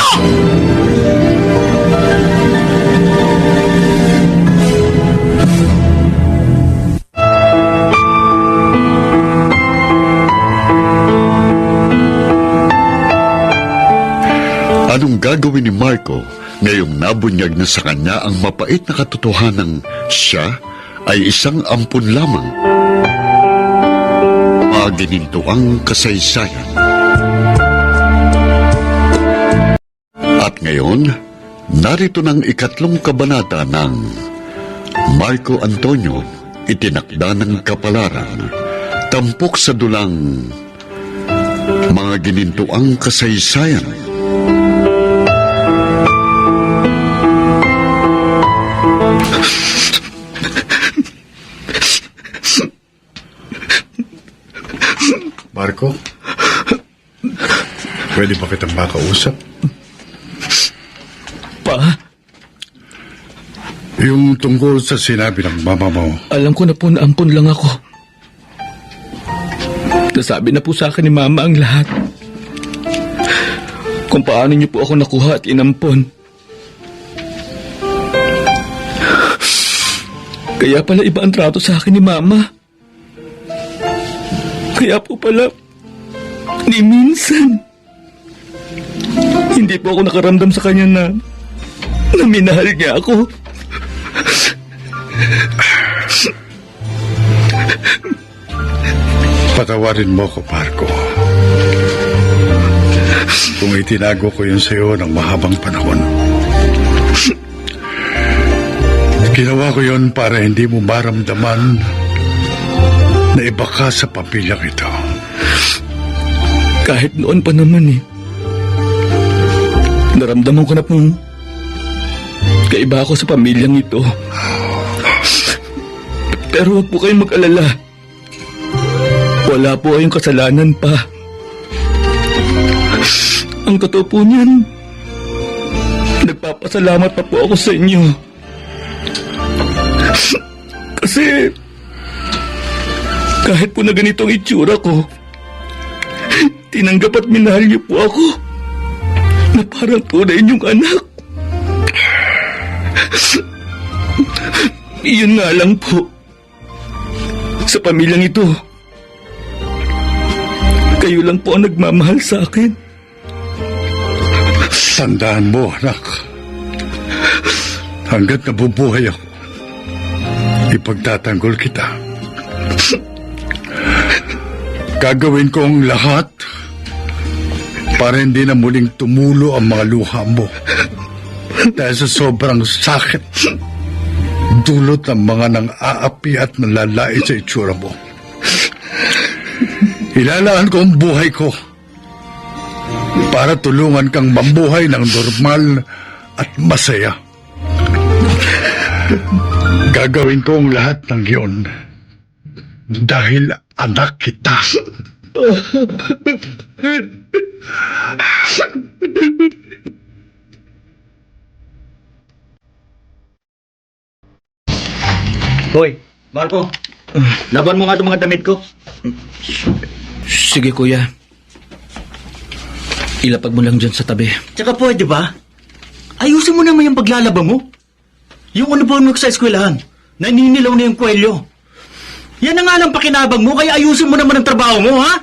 Anong gagawin ni Marco ngayong nabunyag na sa kanya ang mapait na katotohanang siya ay isang ampun lamang? Magininto ang kasaysayan. At ngayon, narito ng ikatlong kabanata ng Marco Antonio, itinakda ng kapalaran, tampok sa dulang mga ginintuang kasaysayan. Marco? Pwede ba kitang makausap? Pa, Yung tungkol sa sinabi ng mama mo, alam ko na po na ampun lang ako. Nasabi na po sa akin ni Mama ang lahat. Kung paano niyo po ako nakuha at inampon. Kaya pala iba ang trato sa akin ni Mama. Kaya po pala, ni minsan, hindi po ako nakaramdam sa kanya na minahal niya ako. patawarin mo ko, Marco. Kung itinago ko yun sa'yo ng mahabang panahon. Ginawa ko yun para hindi mo maramdaman na iba ka sa pamilyang ito. Kahit noon pa naman naramdaman ko na pong kaiba ako sa pamilyang ito. Pero huwag po kayong mag-alala. Wala po kayong kasalanan pa. Ang totoo po niyan, nagpapasalamat pa po ako sa inyo. Kasi kahit po na ganito ang itsura ko, tinanggap at minahal niyo po ako na parang tunay niyong anak. Iyon nga lang po. Sa pamilyang ito, kayo lang po ang nagmamahal sa akin. Tandaan mo, anak. Hanggat nabubuhay ako, ipagtatanggol kita. Gagawin ko ang lahat para hindi na muling tumulo ang mga luha mo. Dahil sa sobrang sakit, dulot ng mga nang-aapi at nalalait sa itsura mo. Ilalaan ko ang buhay ko para tulungan kang mabuhay ng normal at masaya. Gagawin ko ang lahat ng iyon dahil anak kita. Hoy, Marco. Laban mo nga itong mga damit ko. Sige, kuya. Ilapag mo lang dyan sa tabi. Tsaka pwede ba? Ayusin mo naman yung paglalaba mo. Yung uniform mo sa eskwelahan. Naninilaw na yung kwelyo. Yan na nga lang pakinabang mo, kaya ayusin mo naman ang trabaho mo, ha?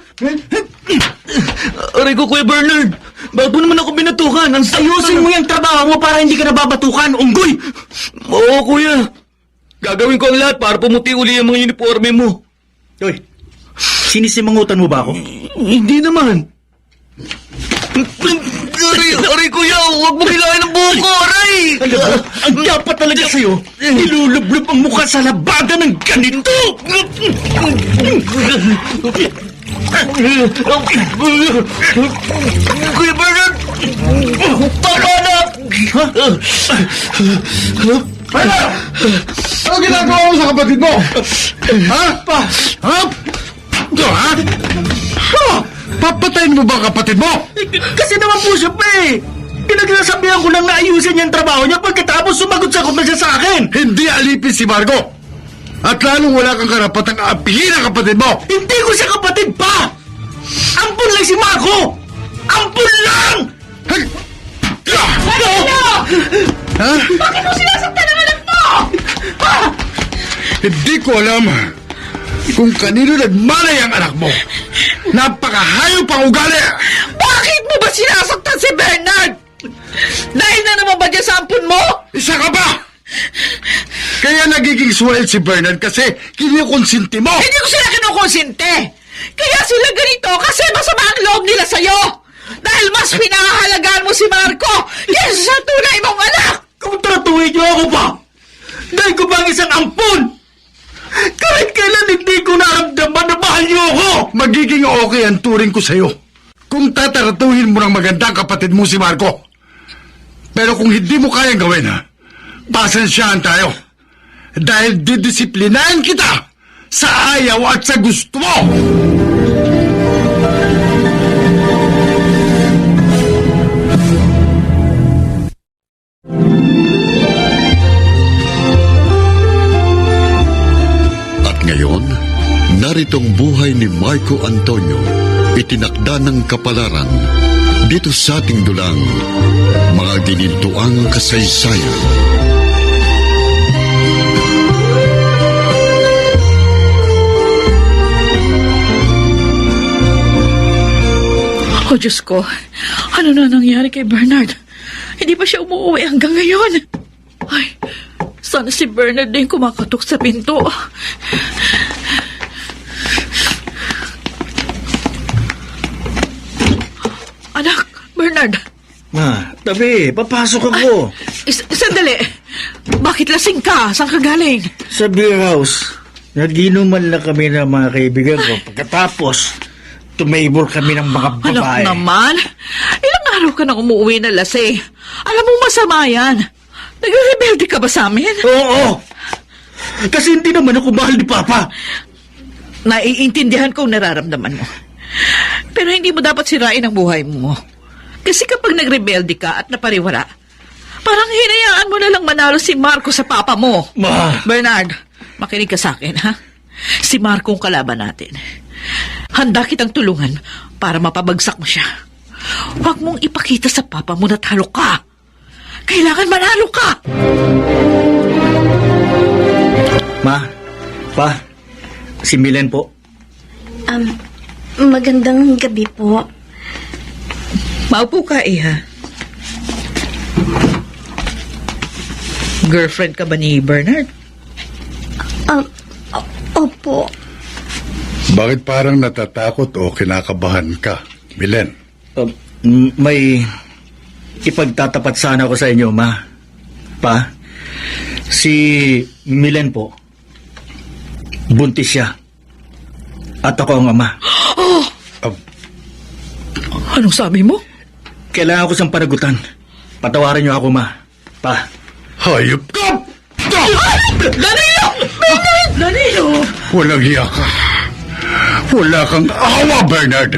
Aray ko, Kuya Bernard! Bakit mo naman ako binatukan? Ayusin mo yung trabaho mo para hindi ka nababatukan, unggoy! Oo, kuya. Gagawin ko ang lahat para pumuti uli ang mga uniforme mo. Hoy, sinisimangutan mo ba ako? Hindi naman. Aray, kuya! Huwag mo hilahin ang buhok ko, aray! Alam mo, ang dapat talaga sa'yo, ilulublog ang mukha sa labada ng ganito! Kuya Bernard! Tama na! Ano ginagawa mo sa kapatid mo? Ha? Ha? Ha? Papatayin mo ba ang kapatid mo? Kasi naman po siya pa eh! Pinagsasabihan ko lang na ayusin niya ang trabaho niya pagkatapos sumagot-sagot na siya sa akin! Hindi alipin si Margo. At lalong wala kang karapatang aapihin ang kapatid mo. Hindi ko siya kapatid pa! Ampun lang si Marco! Ampun lang! Hey! Ha? Bakit mo sinasaktan ang anak mo? Ha? Hindi ko alam kung kanino nagmalay ang anak mo. Napakahayop ang ugali! Bakit mo ba sinasaktan si Bernard? Dahil na naman ba dyan sa ampun mo? Isa ka ba? Kaya nagiging swell si Bernard kasi kinikonsinti mo. Hindi ko sila kinukonsinte. Kaya sila ganito kasi masama ang loob nila sa'yo. Dahil mas pinahahalagaan mo si Marco kaysa sa tunay mong anak. Kung tratuhin niyo ako pa! Dahil ko ba ang isang ampun? Kahit kailan hindi ko naramdaman na mahal niyo ako! Magiging okay ang turing ko sa'yo kung tataratuhin mo ng magandang kapatid mo si Marco. Pero kung hindi mo kayang gawin, pasensyahan tayo. Dahil didisiplinahin kita sa ayaw at sa gusto mo. At ngayon, naritong buhay ni Marco Antonio, itinakda ng kapalaran, dito sa ating dulang, mga ginintuang kasaysayan. Oh, Diyos ko. Ano na nangyari kay Bernard? Hindi pa siya umuwi hanggang ngayon. Ay, sana si Bernard din kumakatok sa pinto. Anak, Bernard. Ma, tabi, papasok ako. Sandali. Bakit lasing ka? Saan ka galing? Sa beer house, naginuman lang kami ng mga kaibigan ko. Pagkatapos, tumable kami ng mga babae. Anak naman, ilang araw ka nang umuwi na lasing. Alam mo masama yan. Nagre-rebelde ka ba sa amin? Oo! Kasi hindi naman ako mahal ni Papa. Naiintindihan ko ang nararamdaman mo. Pero hindi mo dapat sirain ang buhay mo. Kasi kapag nagrebelde ka at napariwara, parang hinayaan mo na lang manalo si Marco sa papa mo. Ma! Bernard, makinig ka sa akin, ha? Si Marco ang kalaban natin. Handa kitang tulungan para mapabagsak mo siya. Huwag mong ipakita sa papa mo na talo ka. Kailangan manalo ka! Ma, Pa, si Milen po. Magandang gabi po. Maupo ka, Iha. Girlfriend ka ba ni Bernard? Opo. Bakit parang natatakot o kinakabahan ka, Milen? May ipagtatapat sana ako sa inyo, Ma. Pa, si Milen po, buntis siya. At ako ang ama. Anong sabi mo? Kailangan ko siyang panagutan. Patawarin niyo ako, Ma. Pa. Hayop ka! Danilo! Bernard! Danilo! Walang hiya ka. Wala kang awa, Bernard.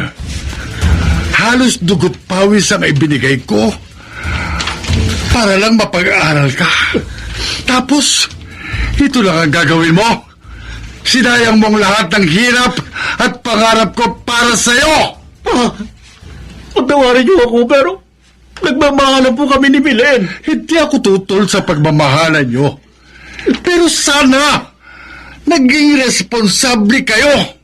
Halos dugot pawis ang ibinigay ko para lang mapag-aaral ka. Tapos, ito lang ang gagawin mo. Sinayang mong lahat ng hirap at pangarap ko para sa'yo! Pa, patawarin niyo ako pero nagmamahalan po kami ni Belen. Hindi ako tutol sa pagmamahalan nyo. Pero sana, naging responsable kayo.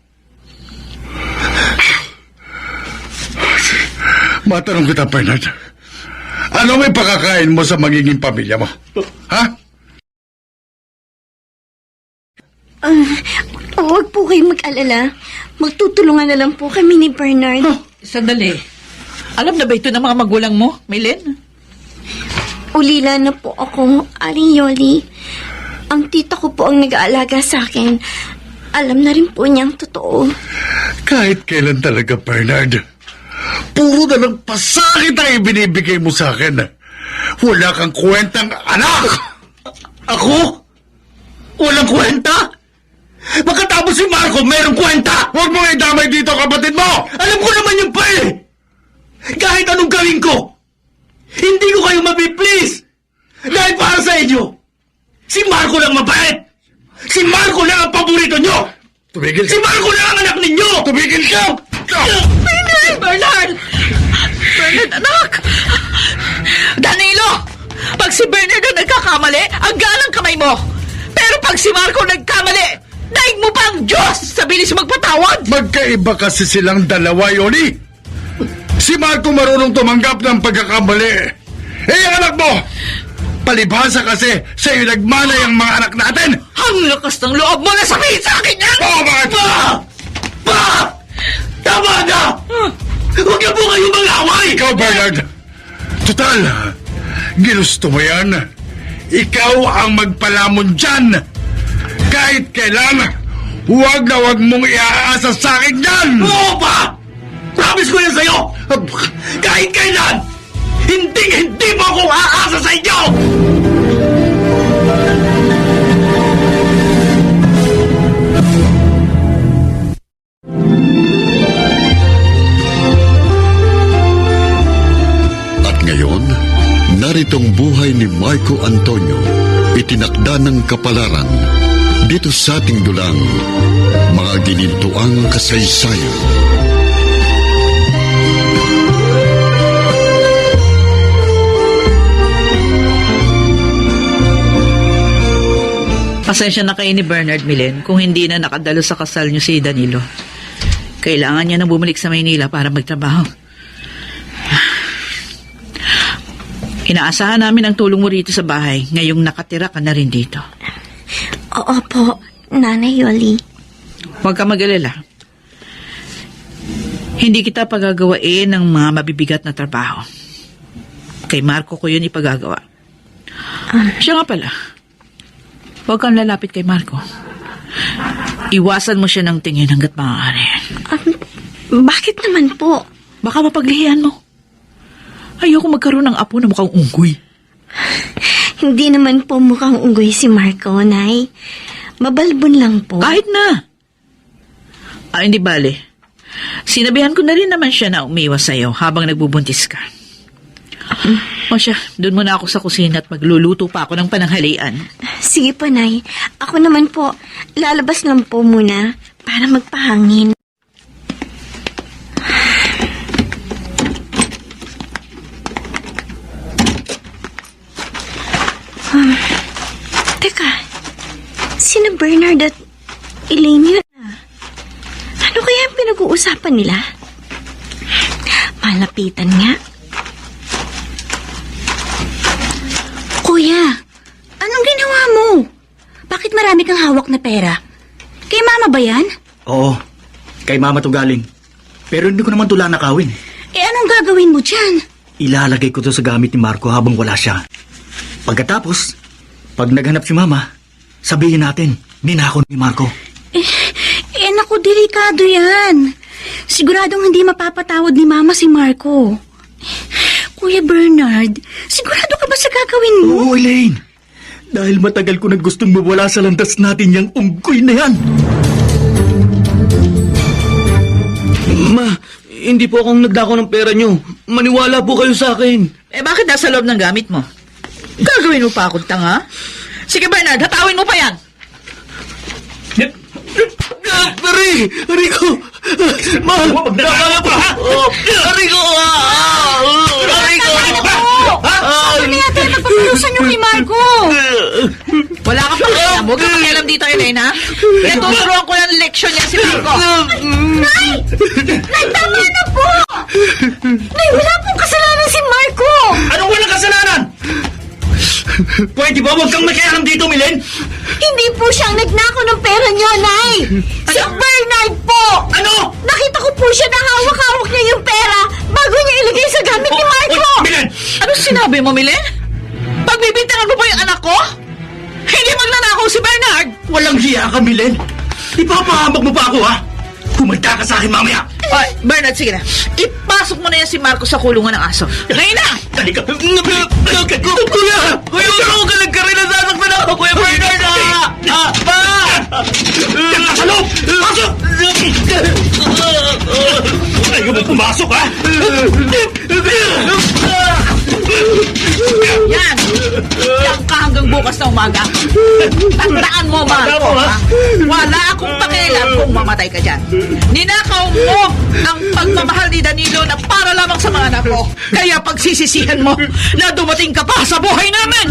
Matanong kita, Bernard. Ano may pakakain mo sa magiging pamilya mo? Ha? Huwag po kayong mag-alala. Magtutulungan na lang po kami ni Bernard. Sandali. Alam na ba ito ng mga magulang mo, Milen? Ulila na po ako, Aling Yoli. Ang tita ko po ang nag-aalaga sa akin. Alam na rin po niyang totoo. Kahit kailan talaga, Bernard. Puro na ng pasakit ang ibinibigay mo sa akin. Wala kang kwentang anak! Ako? Walang kwenta? Pagkatapos si Marco, merong kwenta! Huwag mo idamay dito, kapatid mo! Alam ko naman yung pa eh! Kahit anong gawin ko, hindi ko kayo mapiplease! Dahil para sa inyo, si Marco lang mabait! Si Marco lang ang paborito nyo! Tumigil Si Marco lang ang anak ninyo! Tumigil ka! Bernard! Bernard, anak! Danilo! Pag si Bernard ang nagkakamali, ang galang kamay mo! Pero pag si Marco nagkamali, daig mo pa ang Diyos sa bilis magpatawad! Magkaiba kasi silang dalawa, Yoli. Si Marco marunong tumanggap ng pagkakamali. Eh, ang anak mo, palibhasa kasi sa'yo nagmanay ang mga anak natin. Ang lakas ng loob mo na sabihin sa akin yan! Oo, bakit? Pa! Tama na! Huwag na po kayong mag-away! Ikaw, Bernard. Total, ginusto mo yan. Ikaw ang magpalamon dyan. Kahit kailan, huwag na huwag mong iaasa sa akin yan. Oo pa! Promise ko yan sa'yo! Kahit kailan, hindi mo ako aasa sa inyo! At ngayon, naritong buhay ni Marco Antonio, itinakda ng kapalaran, dito sa ating dulang, mga ginintuang kasaysayan. Pasensya na kayo ni Bernard, Milen, kung hindi na nakadalo sa kasal niyo si Danilo. Kailangan niya na bumalik sa Maynila para magtrabaho. Inaasahan namin ang tulong mo rito sa bahay ngayong nakatira ka na rin dito. Oo po, Nanay Yoli. Huwag ka mag-alala. Hindi kita pagagawain ng mga mabibigat na trabaho. Kay Marco ko yun ipagagawa. Siya nga pala. Huwag kang lalapit kay Marco. Iwasan mo siya ng tingin hanggat maaari. Bakit naman po? Baka mapaglihian mo. Ayoko magkaroon ng apo na mukhang unggoy. Hindi naman po mukhang unggoy si Marco, Nay. Mabalbon lang po. Kahit na. Hindi bale. Sinabihan ko na rin naman siya na umiwas sa'yo habang nagbubuntis ka. O siya, doon muna ako sa kusina at magluluto pa ako ng pananghalian. Sige po, Nay. Ako naman po, lalabas lang po muna para magpahangin. Teka, sina Bernard at Elaine yun ah. Ano kaya ang pinag-uusapan nila? Malapitan nga. Kuya, anong ginawa mo? Bakit marami kang hawak na pera? Kay mama ba yan? Oo, kay mama to galing. Pero hindi ko naman to lanakawin. Eh anong gagawin mo dyan? Ilalagay ko to sa gamit ni Marco habang wala siya. Pagkatapos, pag naghanap si mama, sabihin natin, ninakaw ni Marco. Naku, delikado yan. Siguradong hindi mapapatawad ni mama si Marco. Kuya Bernard, sigurado ka ba sa gagawin mo? Oo, Elaine. Dahil matagal ko na gustong mawala sa landas natin yung unggoy na yan. Ma, hindi po akong nagdako ng pera nyo. Maniwala po kayo sa akin. Bakit nasa loob ng gamit mo? Gagawin mo pa akong tanga? Sige Bernard, hatawin mo pa yan. Aray ko! Magdakala pa, ha? Aray ko! Aray ko! Ano yata yung nagpapalusan nyo kay Marco? Wala ka pa alam. Huwag ka pakialam dito, Elena. Tuturuan ko ng leksyon niya si Marco. Nay! Nay, tama na po! Nay, wala pong kasalanan si Marco! Anong walang kasalanan? Pwede ba huwag kang makialam dito, Milen? Hindi po siyang nagnakaw ng pera niyo, Nay! Si Bernard po! Ano? Nakita ko po siya na hawak-hawak niya yung pera bago niya ilagay sa gamit ni Marco! Milen! Ano sinabi mo, Milen? Pagbibintangan mo ba yung anak ko? Hindi magnanakaw si Bernard! Walang hiya ka, Milen. Ipapahamak mo pa ako, ha? Kumalta ka sa akin mamaya. Ay, Bernard, sige na. Ipasok mo na yan si Marco sa kulungan ng aso. Ngayon na! Dali ka. Kuya! Kuya, huwag ka nagkarila sasaktan ako, Kuya Bernard, ha? Pa! Diyan ka sa loob! Pasok! Ayaw mo pumasok, ha? Yan! Yan ka hanggang bukas na umaga. Tandaan mo, Marco, ha? Wala akong pakialam kung mamatay ka dyan. Ninakaw mo ang pagmamahal ni Danilo na para lamang sa mga anak ko. Kaya pagsisisihan mo na dumating ka pa sa buhay namin!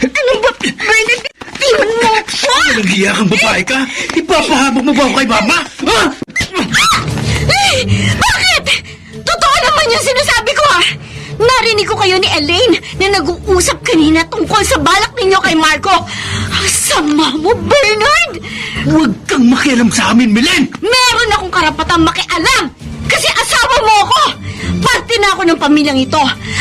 Ano ba? Bernard, iwan mo ako! Walang hiya kang babae ka? Ipapahamak mo ba ako kay mama? Ha? Eh, bakit? Totoo naman yung sinasabi ko, ha? Narinig ko kayo ni Elaine na nag-uusap kanina tungkol sa balak ninyo kay Marco. Ang sama mo, Bernard! Huwag kang makialam sa amin, Milen! Meron akong karapatang makialam kasi asawa mo ako. Parte na ako ng pamilyang ito.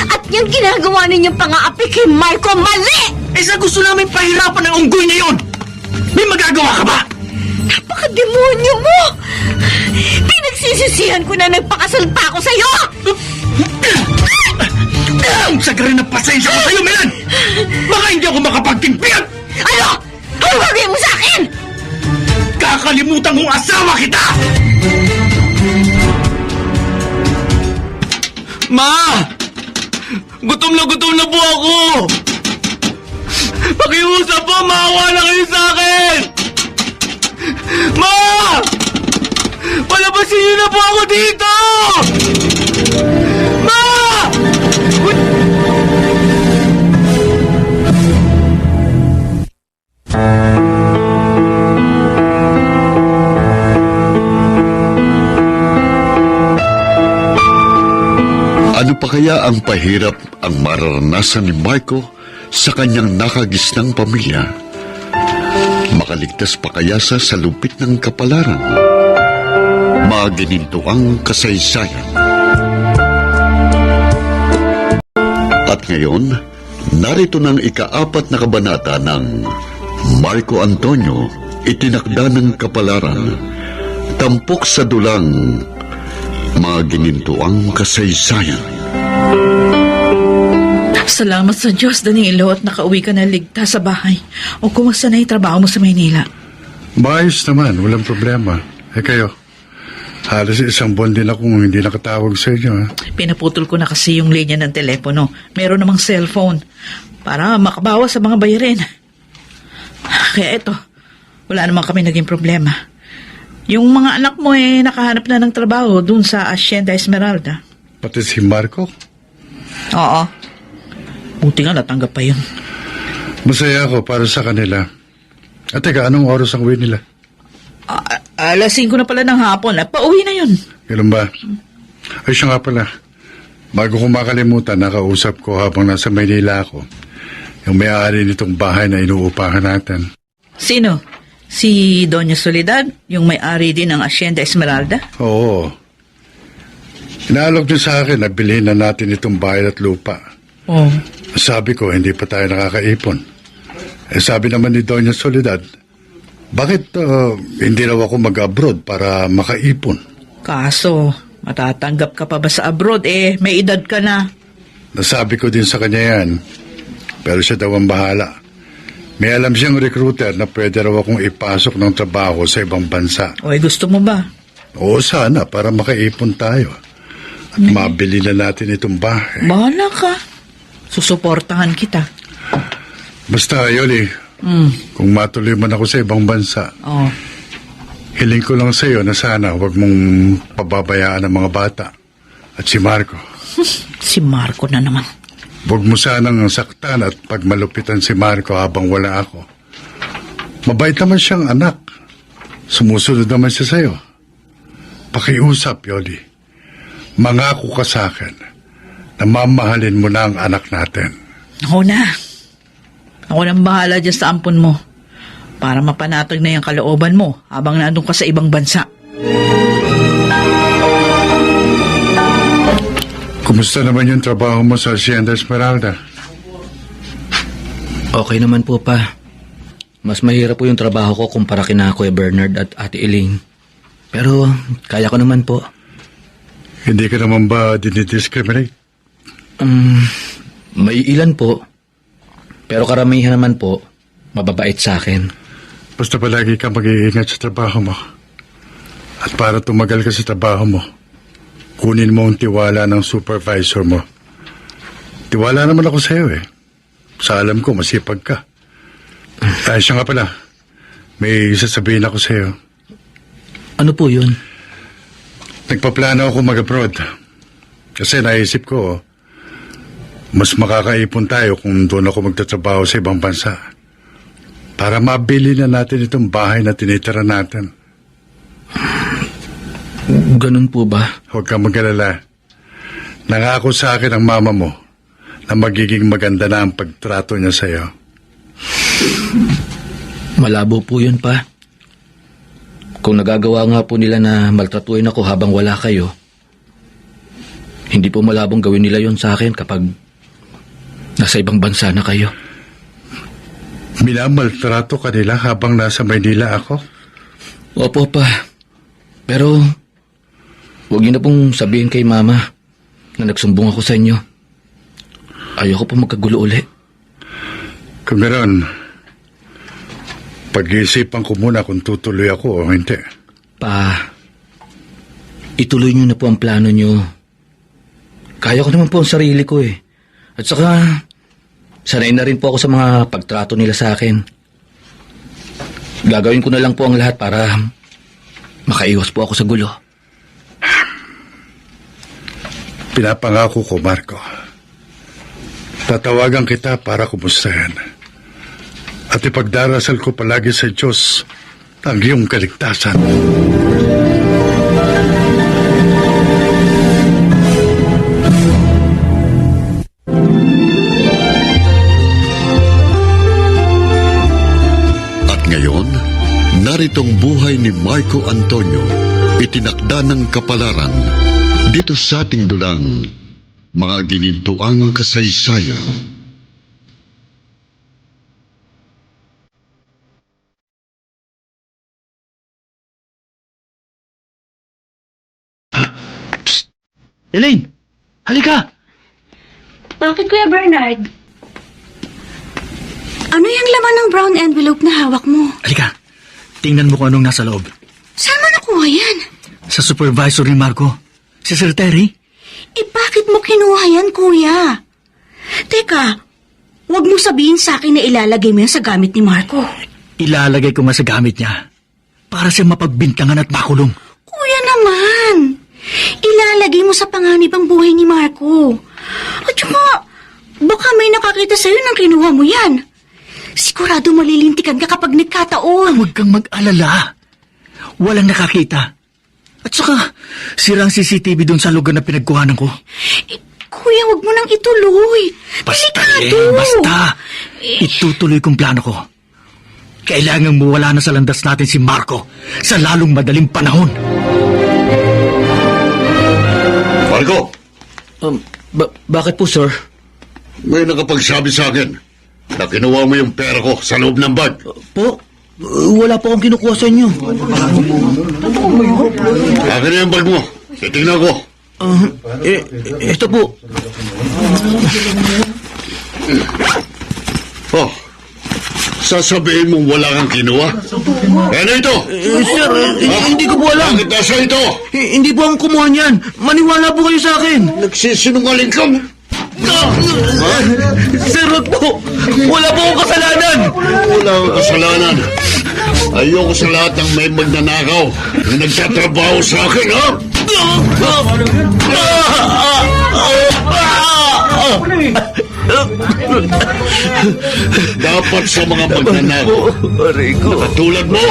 At yung ginagawa ninyong pang-aapi kay Marco, mali! Eh sa gusto namin pahirapan ng unggoy na yun! May magagawa ka ba? Napaka-demonyo mo! Pinagsisisihan ko na nagpakasal pa ako sa'yo! Ang sagari na pasensya ko sa'yo, Milan! Baka hindi ako makapagtingpian! Ano? Ano gagawin mo sa akin? Kakalimutan kong asawa kita! Ma! Gutom na po ako! Pakiusap po, maawa na kayo sa akin! Ma! Palabasin niyo na po ako dito! Ma! Ano pa kaya ang pahirap ang mararanasan ni Marco sa kanyang nakagisnang pamilya? Makaligtas pa kaya sa lupit ng kapalaran? Magininto ang kasaysayan. At ngayon, narito ng ika-4 na kabanata ng Marco Antonio, Itinakda ng Kapalaran, Tampok sa Dulang, Magininto ang kasaysayan. Salamat sa Diyos, Danilo, at nakauwi ka na ligtas sa bahay. O kumusta na yung trabaho mo sa Maynila? Maayos naman, walang problema. Eh kayo, halos isang buwan din akong hindi nakatawag sa inyo. Ha? Pinaputol ko na kasi yung linya ng telepono. Meron namang cellphone para makabawas sa mga bayarin. Kaya eto, wala naman kami naging problema. Yung mga anak mo nakahanap na ng trabaho dun sa Hacienda Esmeralda. Pati si Marco. Oo. Buti nga natanggap pa yun. Masaya ako para sa kanila. At teka, anong oras ang uwi nila? Alas 5 na pala ng hapon. Pauwi na yun. Kailan ba? Ay, siya nga pala. Bago ko makalimutan, nakausap ko habang nasa Maynila ako. Yung may-ari nitong bahay na inuupahan natin. Sino? Si Doña Soledad? Yung may-ari din ng Hacienda Esmeralda? Oo. Inaalok niyo sa akin na bilhin na natin itong bahay at lupa. Oo. Sabi ko, hindi pa tayo nakakaipon. Eh, sabi naman ni Doña Soledad, bakit hindi raw ako mag-abroad para makaipon? Kaso, matatanggap ka pa ba sa abroad? May edad ka na. Nasabi ko din sa kanya yan, pero siya daw ang bahala. May alam siyang recruiter na pwede raw akong ipasok ng trabaho sa ibang bansa. Gusto mo ba? Oo, sana, para makaipon tayo. At mabili na natin itong bahay. Bahala ka. Susuportahan kita. Basta, Yoli, kung matuloy man ako sa ibang bansa, Oo. Hiling ko lang sa'yo na sana huwag mong pababayaan ang mga bata at si Marco. Si Marco na naman. Huwag mo sanang saktan at pagmalupitan si Marco habang wala ako. Mabait naman siyang anak. Sumusunod naman siya sa'yo. Pakiusap, Yoli. Mangako ka sa akin na mamahalin mo na ang anak natin. Ako na. Ako nang bahala dyan sa ampon mo. Para mapanatag na yung kalooban mo habang nandun ka sa ibang bansa. Kumusta naman yung trabaho mo sa Hacienda Esmeralda? Okay naman po, pa. Mas mahirap po yung trabaho ko kumpara kina Kuya Bernard at Ate Elaine. Pero kaya ko naman po. Hindi ka naman ba dinidiscriminate? May ilan po. Pero karamihan naman po, mababait sa akin. Basta palagi ka mag-iingat sa trabaho mo. At para tumagal ka sa trabaho mo, kunin mo ang tiwala ng supervisor mo. Tiwala naman ako sa'yo eh. Sa alam ko, masipag ka. Siya nga pala, may sasabihin ako sa'yo. Ano po yun? Nagpaplano ako mag-abroad. Kasi naisip ko, mas makakaipon tayo kung doon ako magtatrabaho sa ibang bansa. Para mabili na natin itong bahay na tinitira natin. Ganun po ba? Huwag kang mag-alala. Nangako sa akin ang mama mo na magiging maganda na ang pagtrato niya sa'yo. Malabo po yun, pa. Kung nagagawa nga po nila na maltratuin ako habang wala kayo, hindi po malabong gawin nila yon sa akin kapag nasa ibang bansa na kayo. Minamaltrato ka nila habang nasa Maynila ako? Opo, pa. Pero huwag niyo na pong sabihin kay mama na nagsumbong ako sa inyo. Ayoko po magkagulo uli. Kung ganoon, pag-iisipan ko muna kung tutuloy ako o hindi. Pa, ituloy niyo na po ang plano niyo. Kaya ko naman po ang sarili ko eh. At saka, sanay na rin po ako sa mga pagtrato nila sa akin. Gagawin ko na lang po ang lahat para makaiwas po ako sa gulo. Pinapangako ko, Marco. Tatawagan kita para kumustahin. At ipagdarasal ko palagi sa Diyos ang iyong kaligtasan. At ngayon, naritong buhay ni Marco Antonio, itinakda ng kapalaran dito sa ating dulang mga ginintuang kasaysayan. Elaine, halika! Bakit, Kuya Bernard? Ano yung laman ng brown envelope na hawak mo? Halika, tingnan mo kung anong nasa loob. Saan mo nakuha yan? Sa supervisor ni Marco, si Sir Terry. Bakit mo kinuha yan, Kuya? Teka, wag mo sabihin sa akin na ilalagay mo yan sa gamit ni Marco. Ilalagay ko nga sa gamit niya para siya mapagbintangan at makulong. Kuya naman, ilalagay mo sa panganib ang buhay ni Marco. At saka, baka may nakakita sa'yo nang kinuha mo yan. Sigurado malilintikan ka kapag nagkataon. Huwag kang mag-alala. Walang nakakita. At saka, sira ang CCTV doon sa lugar na pinagkuhanan ko. Kuya, wag mo nang ituloy. Basta Delikado. basta. Itutuloy kong plano ko. Kailangang mawala na sa landas natin si Marco sa lalong madaling panahon. Marco, Bakit po, sir? may nakapagsabi sa akin na kinuha mo yung pera ko sa loob ng bag. Po? Wala po akong kinukuha sa inyo. Akin na yung bag mo. Titignan ko. Ito po. Oh, sasabihin mong wala kang kinuha? Ano ito? Sir, hindi ko po alam. Bakit nasa ito? Hindi po akong kumuha niyan. Maniwala po kayo sa akin. Nagsisinungaling ka. Sir, wag po. Wala po akong kasalanan. Wala kang kasalanan. Ayoko sa lahat ng may magnanakaw na nagtatrabaho sa akin, ha? Dapat sa mga magnanakaw, katulad mo,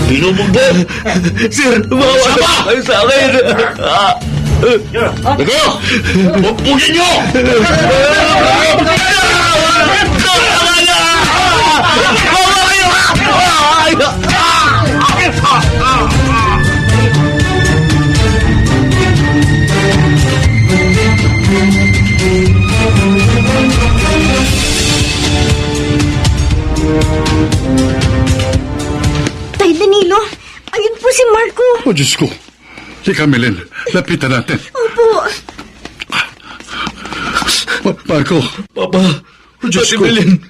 binubugbog. Sir, bawa kayo sa akin. Daga! Pagpugin nyo! Tay Danilo, ayun po si Marco. Oh, Diyos ko. Si Camilin, lapitan natin. Opo. Marco, Papa, oh, Diyos Ate ko. Belen.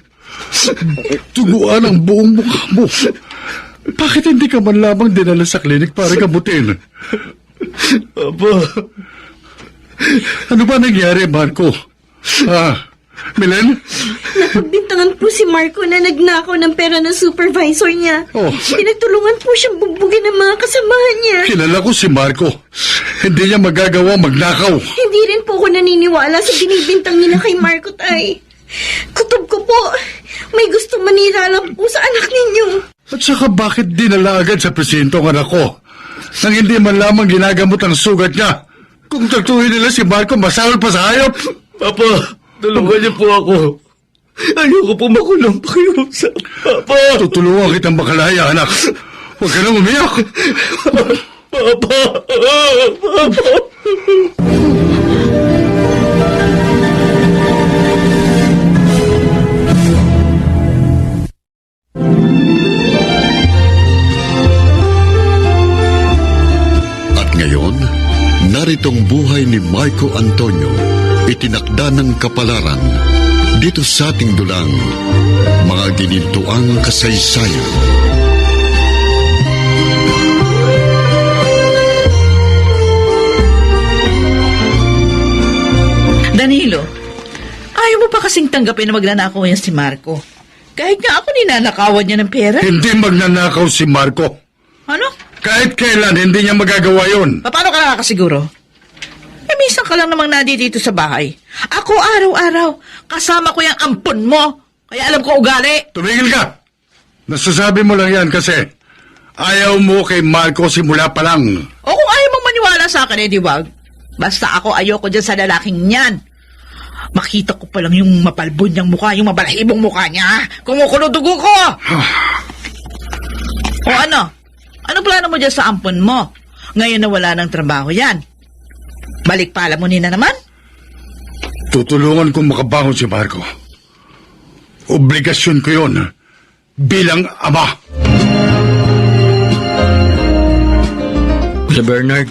Tuguan ang buong mukha mo. Bakit hindi ka man lamang dinala sa klinik para gamutin? Papa, Ano ba nangyari, Marco? Milen? Napagbintangan po si Marco na nagnakaw ng pera ng supervisor niya. Oh. Pinagtulungan po siyang bugbugin ng mga kasamahan niya. Kilala ko si Marco. Hindi niya magagawa magnakaw. Hindi rin po ako naniniwala sa binibintang nila kay Marco, tay. Kutob ko po, may gusto manira lang po sa anak ninyo. At saka bakit dinala agad sa presinto ang anak ko? Nang hindi man lamang ginagamot ang sugat niya. Kung tatuhin nila si Marco, masawal pa sa hayop. Papa, tulungan niyo po ako. Ayoko po makulong pakiusap. Papa! Tutulungan kitang makalaya, anak. Huwag ka nang umiyak. Papa! Papa! At ngayon, naritong buhay ni Marco Antonio, itinakda ng kapalaran dito sa ating dulang mga ginintuang kasaysayan. Danilo, ayaw mo pa kasing tanggapin na magnanakaw yan si Marco. Kahit nga ako ninanakawan niya ng pera. Hindi magnanakaw si Marco. Ano? Kahit kailan, hindi niya magagawa yun. Paano ka nakakasiguro? Eh, minsan ka lang namang dito sa bahay. Ako araw-araw, kasama ko yung ampon mo. Kaya alam ko ugali. Tumigil ka. Nasasabi mo lang yan kasi ayaw mo kay Marco simula pa lang. O kung ayaw mong maniwala sa akin, di wag. Basta ako ayoko dyan sa lalaking yan. Makita ko pa lang yung mapalbon niyang mukha, yung mabalahibong mukha niya. Kumukulo dugo ko! O ano? Ano plano mo dyan sa ampon mo? Ngayon na wala ng trabaho yan. Balik pala mo nina naman? Tutulungan kong makabangon si Marco. Obligasyon ko yun bilang ama. Kuya Bernard,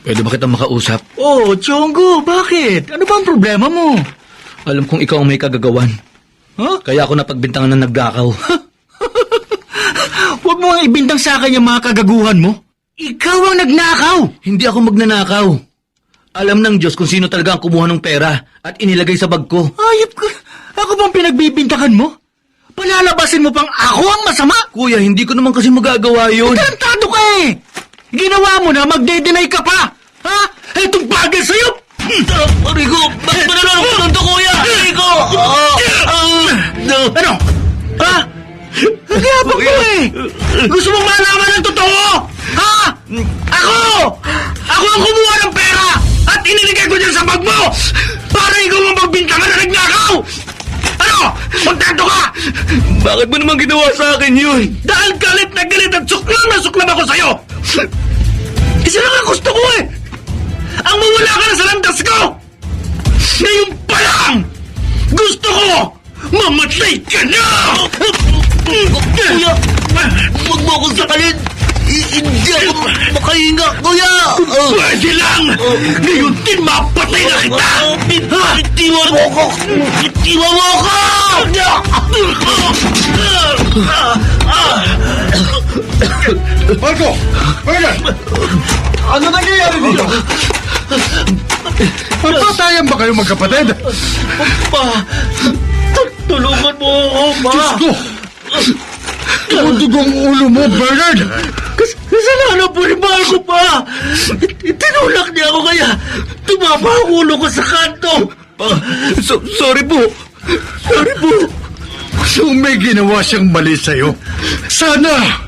pwede ba kitang makausap? Oh, Chongo, bakit? Ano ba ang problema mo? Alam kong ikaw ang may kagagawan. Huh? Kaya ako napagbintangan ng nagdakaw. Huwag mo ang ibintang sa akin yung mga kagaguhan mo. Ikaw ang nagnakaw! Hindi ako magnanakaw. Alam ng Diyos kung sino talaga ang kumuha ng pera at inilagay sa bag ko. Ayop ka! Ako bang pinagbibintangan mo? Palalabasin mo pang ako ang masama? Kuya, hindi ko naman kasi magagawa yun. Tarantado ka eh! Ginawa mo na, magde-deny ka pa! Ha? Itong bagay sa'yo! Rico, bakit ba nalulungkot to, kuya? Rico! Ano? Ha? Nagyabang mo eh! Gusto mong malaman ng totoo? Ha? Ako! Ako ang kumuha ng pera! At iniligay ko dyan sa bag mo! Para ikaw ang magbintangan na nagnakaw! Ano? Magtanto ka! Bakit mo naman ginawa sa akin yun? Dahil galit na galit at suklam ako sa'yo! Isa lang ang gusto ko eh! Ang mawala ka na sa landas ko! Ngayon pa lang! Gusto ko! Mamatay ka na! Kuya, huwag mo akong sakalin. Hindi ako makahinga, kuya. Pwede lang! Ngayon din mapatay na kita! Itiwan mo ako! Itiwan mo ako! Marco! Bernard! Ano nangyayari dito? Magpatayan ba kayo magkapatid? Pa, tulungan mo ako, pa. Diyos ko! Dumudugong ulo mo, Bernard! Kasalanan po ni Marco pa! Tinulak niya ako kaya tumama ang ulo ko sa kanto! Sorry po! Sorry po! So may ginawa siyang mali sa'yo. Sana,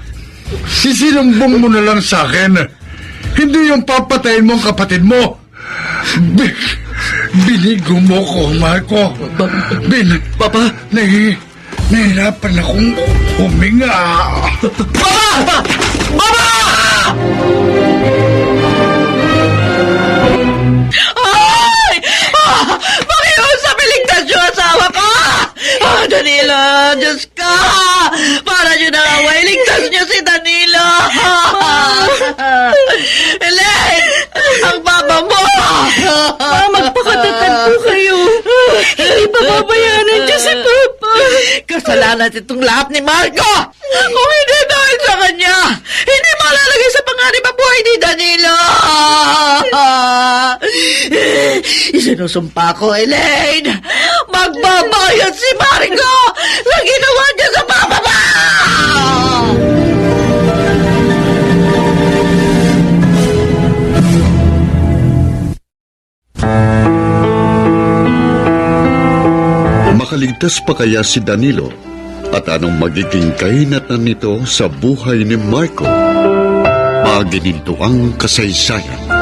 sisinumbong mo na lang sa akin. Hindi yung papatayin mo ang kapatid mo. Binigo mo ko, Marco. Papa? Nahihirapan akong huminga. Papa! Papa! Ay! Pakiusap, iligtas yung asawa ko! Danilo, Diyos ka! Para nyo na nga, iligtas nyo si Danilo! Elaine! Ang baba mo! Magpakatatag po kayo. Hindi pa babayaran niyo si Papa. Kasalanan itong lahat ni Marco! Kung hindi dahil sa kanya, hindi malalagay sa panganib ang buhay ni Danilo! Isinusumpa ko, Elaine! Magbabayad si Marco sa ginawa niya sa papa mo! Makaligtas pa kaya si Danilo? At anong magiging kahinatan nito sa buhay ni Marco? Magininto ang kasaysayan.